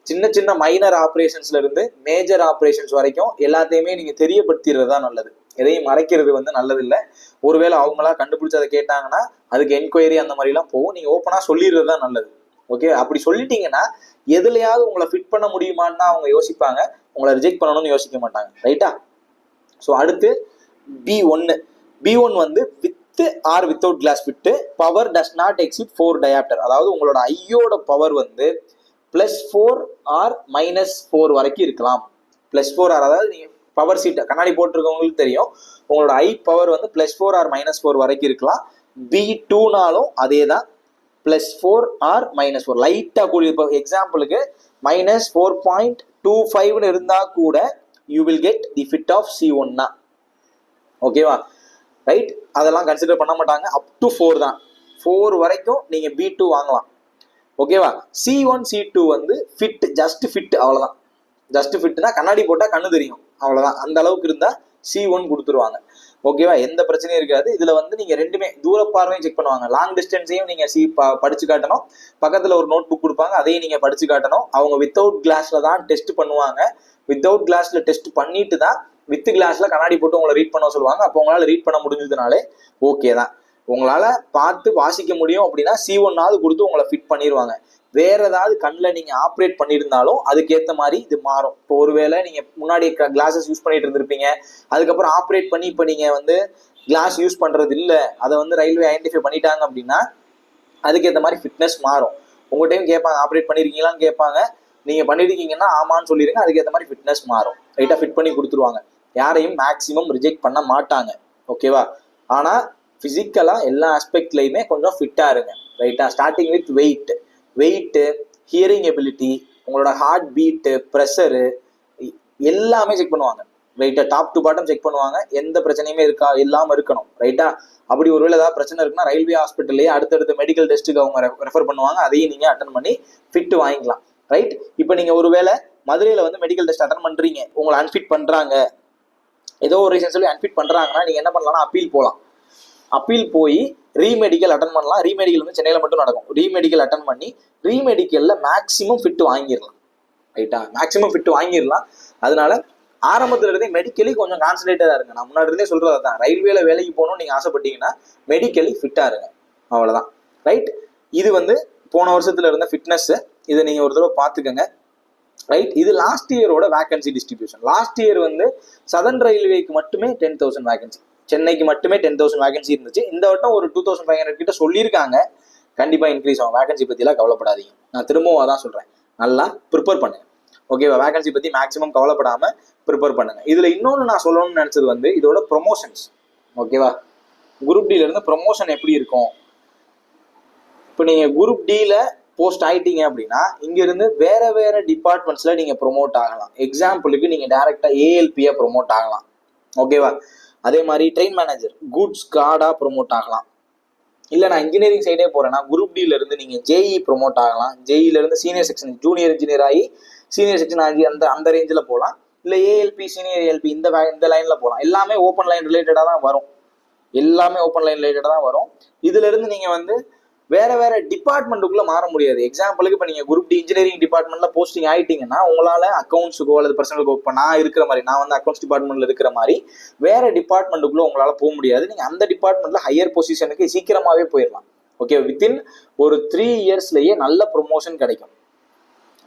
சின்ன சின்ன மைனர் ஆப்ரேஷன்ஸ்ல இருந்து மேஜர் ஆப்ரேஷன்ஸ் வரைக்கும் எல்லாத்தையுமே நீங்க தெரியப்படுத்திடுறது தான் நல்லது. எதையும் மறைக்கிறது வந்து நல்லது இல்லை. ஒருவேளை அவங்களா கண்டுபிடிச்சு அதை கேட்டாங்கன்னா அதுக்கு என்கொயரி அந்த மாதிரி எல்லாம் போகும். நீங்க ஓப்பனா சொல்லிடுறது தான் நல்லது. ஓகே? அப்படி சொல்லிட்டீங்கன்னா எதுலையாவது உங்களை ஃபிட் பண்ண முடியுமான்னு அவங்க யோசிப்பாங்க. உங்களை ரிஜெக்ட் பண்ணணும்னு யோசிக்க மாட்டாங்க. ரைட்டா? ஸோ அடுத்து B1 வந்து with with or without glass fit, power does not exceed 4 dioptre. அதாவது உங்களோட ஐயோட பவர் வந்து +4 ஆர் -4 வரைக்கும் இருக்கலாம். +4 ஆர், அதாவது நீங்க பவர் சீட் கண்ணாடி போட்டிருக்கவங்களுக்கு தெரியும், உங்களோட ஐ பவர் வந்து +4 ஆர் -4 வரைக்கும் இருக்கலாம். B2னாலும் அதே தான், +4 ஆர் -4 லைட்டா கூடிய. இப்போ எக்ஸாம்பிளுக்கு -4.25 இருந்தா கூட you will get the fit of C1 தான். ஓகேவா, ரைட்? அதெல்லாம் கன்சிடர் பண்ண மாட்டாங்க. அப் டு 4 தான், 4 வரைக்கும் நீங்க B2 வாங்கலாம். ஓகேவா, C1 C2 வந்து ஃபிட், ஜஸ்ட் ஃபிட், அவ்வளவுதான். ஜஸ்ட் ஃபிட்னா கண்ணாடி போட்டா கண்ணு தெரியும், அவ்வளவுதான். அந்த அளவுக்கு இருந்தா C1 கொடுத்துருவாங்க. ஓகேவா, எந்த பிரச்சனையும் இருக்காது. இதுல வந்து நீங்க ரெண்டுமே தூர பார்வையும் செக் பண்ணுவாங்க, லாங் டிஸ்டன்ஸையும் நீங்க படிச்சு காட்டணும், பக்கத்துல ஒரு நோட் புக் கொடுப்பாங்க, அதையும் நீங்க படிச்சு காட்டணும். அவங்க வித்தவுட் கிளாஸ்ல தான் டெஸ்ட் பண்ணுவாங்க. வித்தவுட் கிளாஸ்ல டெஸ்ட் பண்ணிட்டு தான் வித் கிளாஸ்ல கண்ணாடி போட்டு உங்களை ரீட் பண்ண சொல்லுவாங்க. அப்போ உங்களால ரீட் பண்ண முடிஞ்சதுனாலே ஓகே தான். உங்களால பார்த்து வாசிக்க முடியும் அப்படின்னா C1 கொடுத்து உங்களை ஃபிட் பண்ணிடுவாங்க. வேற ஏதாவது கண்ணில் நீங்க ஆப்ரேட் பண்ணியிருந்தாலும் அதுக்கேற்ற மாதிரி இது மாறும். இப்போ ஒருவேளை நீங்க முன்னாடி கிளாஸஸ் யூஸ் பண்ணிட்டு இருந்திருப்பீங்க, அதுக்கப்புறம் ஆப்ரேட் பண்ணி இப்போ நீங்க வந்து கிளாஸ் யூஸ் பண்றது இல்லை, அதை வந்து ரயில்வே ஐடென்டிஃபை பண்ணிட்டாங்க அப்படின்னா அதுக்கேற்ற மாதிரி ஃபிட்னஸ் மாறும். உங்கள்கிட்டையும் கேட்பாங்க, ஆப்ரேட் பண்ணிருக்கீங்களான்னு கேட்பாங்க. நீங்க பண்ணிருக்கீங்கன்னா ஆமான்னு சொல்லிருங்க, அதுக்கேற்ற மாதிரி ஃபிட்னஸ் மாறும். ரைட்டா, ஃபிட் பண்ணி கொடுத்துருவாங்க. யாரையும் மேக்சிமம் ரிஜெக்ட் பண்ண மாட்டாங்க. ஓகேவா, ஆனா பிசிக்கலா எல்லா ஆஸ்பெக்ட்லயுமே கொஞ்சம் ஃபிட்டா இருங்க. ரைட்டா, starting with weight, hearing ability, உங்களோட ஹார்ட் பீட்டு, ப்ரெஷரு எல்லாமே செக் பண்ணுவாங்க. ரைட்டா, டாப் டு பாட்டம் செக் பண்ணுவாங்க. எந்த பிரச்சனையுமே இல்லாம இருக்கணும். ரைட்டா, அப்படி ஒருவேளை ஏதாவது பிரச்சனை இருக்குன்னா ரயில்வே ஹாஸ்பிட்டல்லையே அடுத்தடுத்த மெடிக்கல் டெஸ்ட்டுக்கு அவங்க ரெஃபர் பண்ணுவாங்க. அதையும் நீங்க அட்டன் பண்ணி ஃபிட் வாங்கிக்கலாம். ரைட், இப்போ நீங்க ஒருவேளை மதுரையில வந்து மெடிக்கல் டெஸ்ட் அட்டன் பண்றீங்க, உங்களை அன்ஃபிட் பண்றாங்க, ஏதோ ஒரு ரீசன் சொல்லி அன்ஃபிட் பண்றாங்கன்னா நீங்க என்ன பண்ணலாம்னா அப்பீல் போகலாம். அப்பீல் போய் ரீமெடிக்கல் அட்டன் பண்ணலாம். ரீமெடிக்கல் வந்து சென்னையில மட்டும் நடக்கும். ரீமெடிக்கல் அட்டன் பண்ணி ரீமெடிக்கல்ல மேக்ஸிமம் ஃபிட் வாங்கிடலாம். ரைட்டா, மேக்ஸிமம் ஃபிட் வாங்கிடலாம். அதனால ஆரம்பத்துல இருந்தே மெடிக்கலி கொஞ்சம் கான்சன்ட்ரேட்டடா இருங்க. நான் முன்னாடி இருந்தே சொல்றது தான், ரயில்வேல வேலைக்கு போகணும்னு நீங்க ஆசைப்பட்டீங்கன்னா மெடிக்கலி ஃபிட்டா இருங்க, அவ்வளவுதான். ரைட், இது வந்து போன வருஷத்துல இருந்த ஃபிட்னஸ். இதை நீங்க ஒரு தடவை பார்த்துக்கங்க. ரைட், இது லாஸ்ட் இயரோட வேகன்சி டிஸ்ட்ரிபியூஷன். லாஸ்ட் இயர் வந்து சதர்ன் ரயில்வேக்கு மட்டுமே 10,000 வேகன்சி, சென்னைக்கு மட்டுமே 10,000 வேகன்சி இருந்துச்சு. இந்த வட்டம் ஒரு 2,500 கிட்ட சொல்லியிருக்காங்க. கண்டிப்பா இன்க்ரீஸ் ஆகும். வேகன்சி பத்திலாம் கவலைப்படாதீங்க. நான் திரும்பவும் அதான் சொல்றேன், நல்லா ப்ரிப்பேர் பண்ணுங்க. ஓகேவா, வேகன்சி பத்தி மேக்ஸிமம் கவலைப்படாம ப்ரிப்பேர் பண்ணுங்க. இதுல இன்னொன்று நான் சொல்லணும்னு நினைச்சது வந்து இதோட ப்ரொமோஷன்ஸ். ஓகேவா, குரூப் டில இருந்து ப்ரொமோஷன் எப்படி இருக்கும்? இப்போ நீங்க குரூப் டில போஸ்ட் ஆயிட்டீங்க அப்படின்னா இங்க இருந்து வேற வேற டிபார்ட்மெண்ட்ஸ்ல நீங்க ப்ரொமோட் ஆகலாம். எக்ஸாம்பிளுக்கு நீங்க டைரக்டா ஏஎல்பியா ப்ரொமோட் ஆகலாம். ஓகேவா, அதே மாதிரி ட்ரெயின் மேனேஜர், கூட்ஸ் கார்டா ப்ரொமோட் ஆகலாம். இல்ல நான் இன்ஜினியரிங் சைடே போறேன்னா குரூப் டில இருந்து நீங்க ஜேஇ ப்ரொமோட் ஆகலாம். ஜேஇல இருந்து சீனியர் செக்ஷன், ஜூனியர் இன்ஜினியர் ஆகி சீனியர் செக்ஷன் ஆகி அந்த ரேஞ்சில் போகலாம். இல்ல ஏஎல்பி, சீனியர் ஏஎல்பி இந்த லைன்ல போகலாம். எல்லாமே ஓப்பன் லைன் ரிலேட்டடா தான் வரும். எல்லாமே ஓப்பன் லைன் ரிலேட்டடா தான் வரும். இதுல இருந்து நீங்க வந்து வேற வேற டிபார்ட்மெண்ட்டுக்குள்ள மாற முடியாது. எக்ஸாம்பிளுக்கு இப்போ நீங்க குரூப் டி இன்ஜினியரிங் டிபார்ட்மெண்ட்ல போஸ்டிங் ஆயிட்டீங்கன்னா உங்களால அக்கௌண்ட்ஸுக்கோ அல்லது பர்சனலுக்கோ, இப்போ நான் இருக்கிற மாதிரி, நான் வந்து அக்கௌண்ட்ஸ் டிபார்ட்மெண்ட்ல இருக்கிற மாதிரி வேற டிபார்ட்மெண்ட்டுக்குள்ள உங்களால போக முடியாது. நீங்க அந்த டிபார்ட்மெண்ட்ல ஹையர் பொசிஷனுக்கு சீக்கிரமாவே போயிடலாம். ஓகே, வித்தின் ஒரு 3 இயர்ஸ்லயே நல்ல ப்ரொமோஷன் கிடைக்கும்.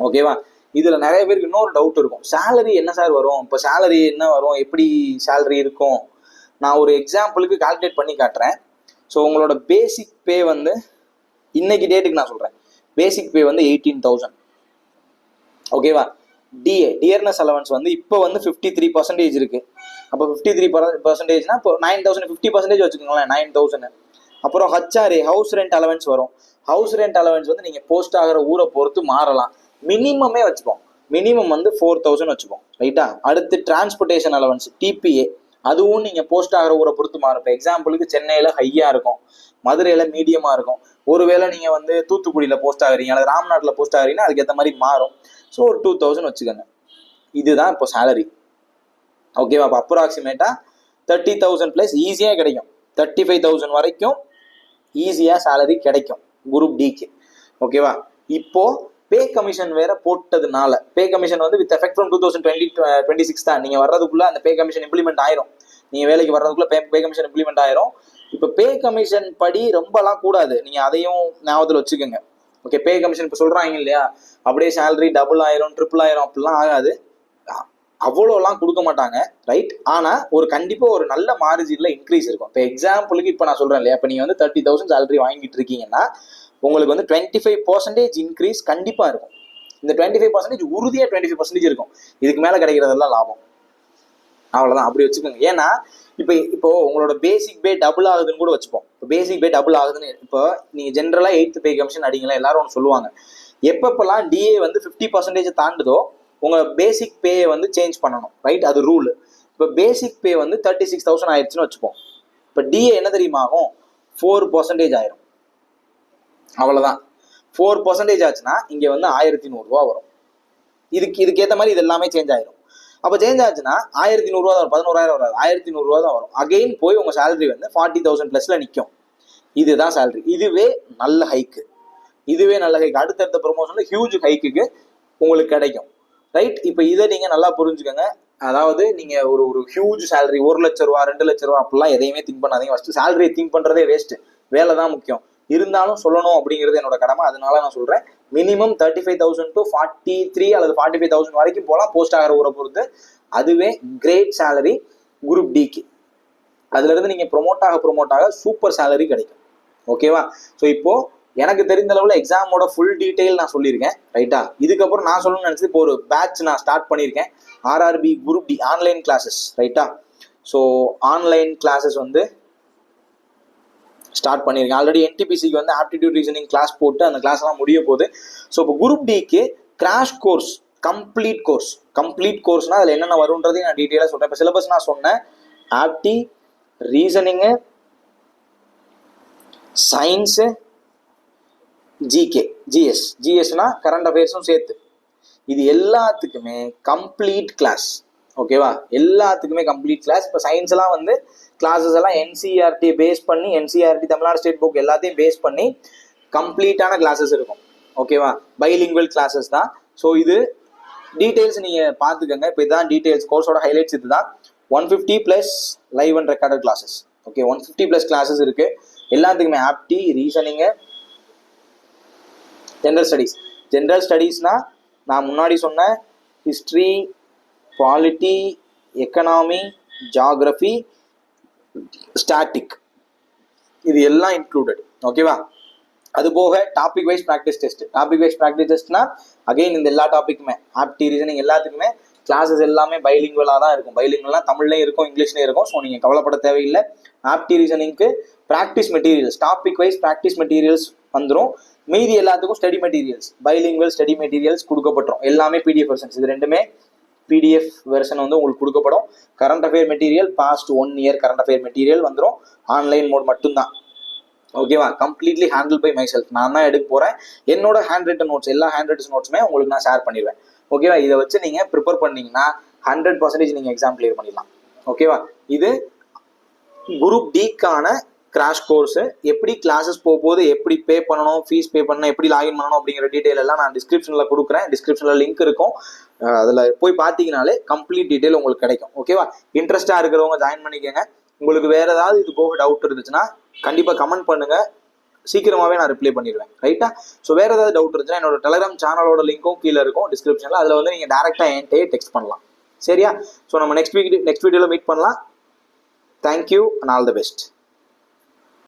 ஓகேவா, இதுல நிறைய பேருக்கு இன்னொரு டவுட் இருக்கும், சேலரி என்ன சார் வரும்? இப்போ சேலரி என்ன வரும், எப்படி சேலரி இருக்கும்? நான் ஒரு எக்ஸாம்பிளுக்கு கால்குலேட் பண்ணி காட்டுறேன். ஸோ உங்களோட பேசிக் பே வந்து இன்னைக்கு டேட்டுக்கு நான் சொல்றேன், பேசிக் பே வந்து 18,000. ஓகேவா, டியர்னஸ் அலவன்ஸ் வந்து இப்போ வந்து 53% இருக்கு. அப்போ 53%னா இப்போ 9,000, 50% வச்சுக்கோங்களேன், 9,000. அப்புறம் ஹச்ஆர்ஏ, ஹவுஸ் ரெண்ட் அலவன்ஸ் வரும். ஹவுஸ் ரெண்ட் அலவன்ஸ் வந்து நீங்க போஸ்ட் ஆகிற ஊரை பொறுத்து மாறலாம். மினிமமே வச்சுப்போம், மினிமம் வந்து 4,000 வச்சுப்போம். ரைட்டா, அடுத்து டிரான்ஸ்போர்டேஷன் அலவன்ஸ், டிபிஏ, அதுவும் நீங்க போஸ்ட் ஆகிற ஊரை பொறுத்து மாறும். இப்போ எக்ஸாம்பிளுக்கு சென்னையில ஹையா இருக்கும், மதுரையில மீடியமா இருக்கும். ஒருவேளை நீங்க வந்து தூத்துக்குடியில போஸ்ட் ஆகுறீங்க அல்லது ராம்நாட்ல போஸ்ட் ஆகுறீங்கன்னா அதுக்கேற்ற மாதிரி மாறும். ஸோ ஒரு 2,000 வச்சுக்கோங்க. இதுதான் இப்போ சேலரி. ஓகேவா, இப்போ அப்ராக்சிமேட்டா 30,000 பிளஸ் ஈஸியாக கிடைக்கும். 35,000 வரைக்கும் ஈஸியாக சேலரி கிடைக்கும் குரூப் டிக்கு. ஓகேவா, இப்போ பே கமிஷன் வேற போட்டதுனால, பே கமிஷன் வந்து வித் எஃபெக்ட் ஃப்ரம் 2026 தான். நீங்க வர்றதுக்குள்ள அந்த பே கமிஷன் இம்ப்ளிமெண்ட் ஆயிரும். நீங்க வேலைக்கு வர்றதுக்குள்ள பே கமிஷன் இம்ப்ளிமெண்ட் ஆயிரும். இப்போ பே கமிஷன் படி ரொம்பலாம் கூடாது, நீங்க அதையும் ஞாபகத்தில் வச்சுக்கோங்க. ஓகே, பே கமிஷன் இப்போ சொல்றாங்க இல்லையா, அப்படியே சேலரி டபுள் ஆயிரும், ட்ரிபிள் ஆயிரும், அப்படிலாம் ஆகாது. அவ்வளோலாம் கொடுக்க மாட்டாங்க, ரைட். ஆனால் ஒரு கண்டிப்பாக ஒரு நல்ல மார்ஜினில் இன்க்ரீஸ் இருக்கும். இப்போ எக்ஸாம்பிளுக்கு இப்போ நான் சொல்கிறேன் இல்லையா, இப்போ நீங்கள் வந்து 30,000 சேலரி வாங்கிட்டு இருக்கீங்கன்னா உங்களுக்கு வந்து 25% இன்க்ரீஸ் கண்டிப்பாக இருக்கும். இந்த 25% உறுதியாக 25% இருக்கும். இதுக்கு மேலே கிடைக்கிறதெல்லாம் லாபம். அவ்வளோதான், அப்படி வச்சுக்கோங்க. ஏன்னா இப்போ உங்களோட பேசிக் பே டபுள் ஆகுதுன்னு கூட வச்சுப்போம். இப்போ பேசிக் பே டபுள் ஆகுதுன்னு இப்போ நீங்கள் ஜென்ரலாக 8th பே கமிஷன் அடிங்களா எல்லாரும் ஒன்று சொல்லுவாங்க. எப்பப்பெல்லாம் டிஏ வந்து 50% தாண்டுதோ உங்கள் பேசிக் பேயை வந்து சேஞ்ச் பண்ணணும், ரைட். அது ரூல். இப்போ பேசிக் பே வந்து 36,000 ஆயிடுச்சுன்னு வச்சுப்போம். இப்போ டிஏ என்ன தெரியுமா ஆகும்? 4% ஆயிரும். அவ்வளோதான். 4% ஆச்சுன்னா இங்கே வந்து 1,100 ரூபா வரும். இதுக்கேற்ற மாதிரி இது எல்லாமே சேஞ்ச் ஆயிரும். அப்போ சேஞ்ச் ஆச்சுன்னா 1,100 ரூபா தான் வரும், 11,000 வராது, 1,100 ரூபா தான் வரும். அகெயின் போய் உங்கள் சேலரி வந்து 40,000 ப்ளஸ்ல நிற்கும். இதுதான் சேலரி. இதுவே நல்ல ஹைக்கு. அடுத்தடுத்த ப்ரொமோஷன்ல ஹியூஜ் ஹைக்குக்கு உங்களுக்கு கிடைக்கும், ரைட். இப்போ இதை நீங்க நல்லா புரிஞ்சுக்கோங்க. அதாவது நீங்க ஒரு ஹியூஜ் சேலரி 1 லட்ச ரூபா 2 லட்ச ரூபா அப்படிலாம் எதையுமே திங்க் பண்ணாதீங்க. ஃபர்ஸ்ட் சேலரியை திங்க் பண்றதே வேஸ்ட். வேலை தான் முக்கியம். இருந்தாலும் சொல்லணும் அப்படிங்கிறது என்னோட கடமை. அதனால நான் சொல்றேன், மினிமம் 35,000 to 43 அல்லது 45,000 வரைக்கும் போகலாம் போஸ்ட் ஆகிற ஊரை பொறுத்து. அதுவே கிரேட் சேலரி குரூப் டிக்கு. அதுல இருந்து நீங்க ப்ரொமோட் ஆக சூப்பர் சேலரி கிடைக்கும். ஓகேவா? ஸோ இப்போ எனக்கு தெரிந்த அளவில் எக்ஸாமோட ஃபுல் டீட்டெயில் நான் சொல்லியிருக்கேன், ரைட்டா. இதுக்கப்புறம் நான் சொல்லணும்னு நினச்சது, இப்போ ஒரு பேட்ச் நான் ஸ்டார்ட் பண்ணியிருக்கேன், RRB group D online classes, ரைட்டா. ஸோ ஆன்லைன் கிளாஸஸ் வந்து ஸ்டார்ட் பண்ணியிருக்கேன். ஆல்ரெடி என்டிபிசிக்கு வந்து ஆப்டிடியூட் ரீசனிங் கிளாஸ் போட்டு அந்த கிளாஸ்லாம் முடிய போகுது. ஸோ இப்போ குரூப் டிக்கு கிராஷ் கோர்ஸ், கம்ப்ளீட் கோர்ஸ்னா அதில் என்னென்ன வரும்ன்றதையும் நான் டீட்டெயிலாக சொல்கிறேன். இப்போ சிலபஸ் நான் சொன்னேன், ஆப்டி, ரீசனிங்கு, சயின்ஸு, ஜிகே, ஜிஎஸ்னா கரண்ட் அஃபேர்ஸும் சேர்த்து. இது எல்லாத்துக்குமே கம்ப்ளீட் கிளாஸ். ஓகேவா? எல்லாத்துக்குமே கம்ப்ளீட் கிளாஸ். இப்போ சயின்ஸ் எல்லாம் வந்து கிளாஸஸ் எல்லாம் என்சிஆர்டி பேஸ் பண்ணி, என்சிஆர்டி தமிழ்நாடு ஸ்டேட் புக் எல்லாத்தையும் பேஸ் பண்ணி கம்ப்ளீட்டான கிளாஸஸ் இருக்கும். ஓகேவா? பைலிங்குவல் கிளாஸஸ் தான். ஸோ இது டீட்டெயில்ஸ் நீங்கள் பார்த்துக்கோங்க. இப்போ இதுதான் டீட்டெயில்ஸ், கோர்ஸோட ஹைலைட்ஸ் இதுதான். 150 + live and recorded classes. Okay, 150+ classes இருக்கு எல்லாத்துக்குமே. ஆப்டி, ரீசனிங்கு, ஜென்ரல் ஸ்டடீஸ்னா நான் முன்னாடி சொன்ன history, polity, economy, geography, static, இது எல்லாம் இன்க்ளூடட். ஓகேவா? அது போக டாபிக் வைஸ் ப்ராக்டிஸ் டெஸ்ட்னா அகைன் இந்த எல்லா டாபிக்குமே, ஆப்டி, ரீசனிங் எல்லாத்துக்குமே கிளாஸஸ் எல்லாமே பைலிங்குவலாக தான் இருக்கும். பைலிங்குவல்னா தமிழ்லையும் இருக்கும், இங்கிலீஷ்லையும் இருக்கும். ஸோ நீங்கள் கவலைப்பட தேவையில்லை. ஆப்டி, ரீசனிங்க்கு practice materials, topic wise practice materials வந்துடும். மீதி எல்லாத்துக்கும் study materials, bilingual study materials கொடுக்கப்பட்டோம். எல்லாமே பிடிஎஃப் வெர்ஷன்ஸ். இது ரெண்டுமே பிடிஎஃப் வெர்ஷன் வந்து உங்களுக்கு கொடுக்கப்படும். Current affair material, past 1 year current affair material வந்துடும். ஆன்லைன் மோட் மட்டும்தான். ஓகேவா? Completely handle by myself. நான் தான் எடுக்க போகிறேன். என்னோட ஹேண்ட் ரிட்டன் நோட்ஸ், எல்லா ஹேண்ட் ரிட்டன் நோட்ஸுமே உங்களுக்கு நான் ஷேர் பண்ணிடுவேன். ஓகேவா? இதை வச்சு நீங்கள் ப்ரிப்பேர் பண்ணீங்கன்னா 100% நீங்கள் எக்ஸாம் கிளியர் பண்ணிடலாம். ஓகேவா? இது குரூப் டிக்கான கிராஷ் கோர்ஸ். எப்படி கிளாஸஸ் போகும்போது எப்படி பே பண்ணணும், ஃபீஸ் பே பண்ணணும், எப்படி லாகின் பண்ணணும் அப்படிங்கிற டீட்டெயில் எல்லாம் நான் டிஸ்கிரிப்ஷனில் கொடுக்குறேன். டிஸ்கிரிப்ஷனில் லிங்க் இருக்கும். அதில் போய் பார்த்தீங்கனாலே கம்ப்ளீட் டீட்டெயில் உங்களுக்கு கிடைக்கும். ஓகேவா? இன்ட்ரெஸ்டாக இருக்கிறவங்க ஜாயின் பண்ணிக்கோங்க. உங்களுக்கு வேறு ஏதாவது இது போக டவுட் இருந்துச்சுன்னா கண்டிப்பாக கமெண்ட் பண்ணுங்கள். சீக்கிரமாகவே நான் ரிப்ளை பண்ணிடுவேன், ரைட்டா. ஸோ வேறு ஏதாவது டவுட் இருந்துச்சுன்னா என்னோட டெலிகிராம் சேனலோட லிங்க்கும் கீழே இருக்கும் டிஸ்கிரிப்ஷனில். அதில் வந்து நீங்கள் டேரெக்டாக என்கிட்டயே டெக்ஸ்ட் பண்ணலாம். சரியா? ஸோ நம்ம நெக்ஸ்ட் வீடியோவில் மீட் பண்ணலாம். Thank you and all the best.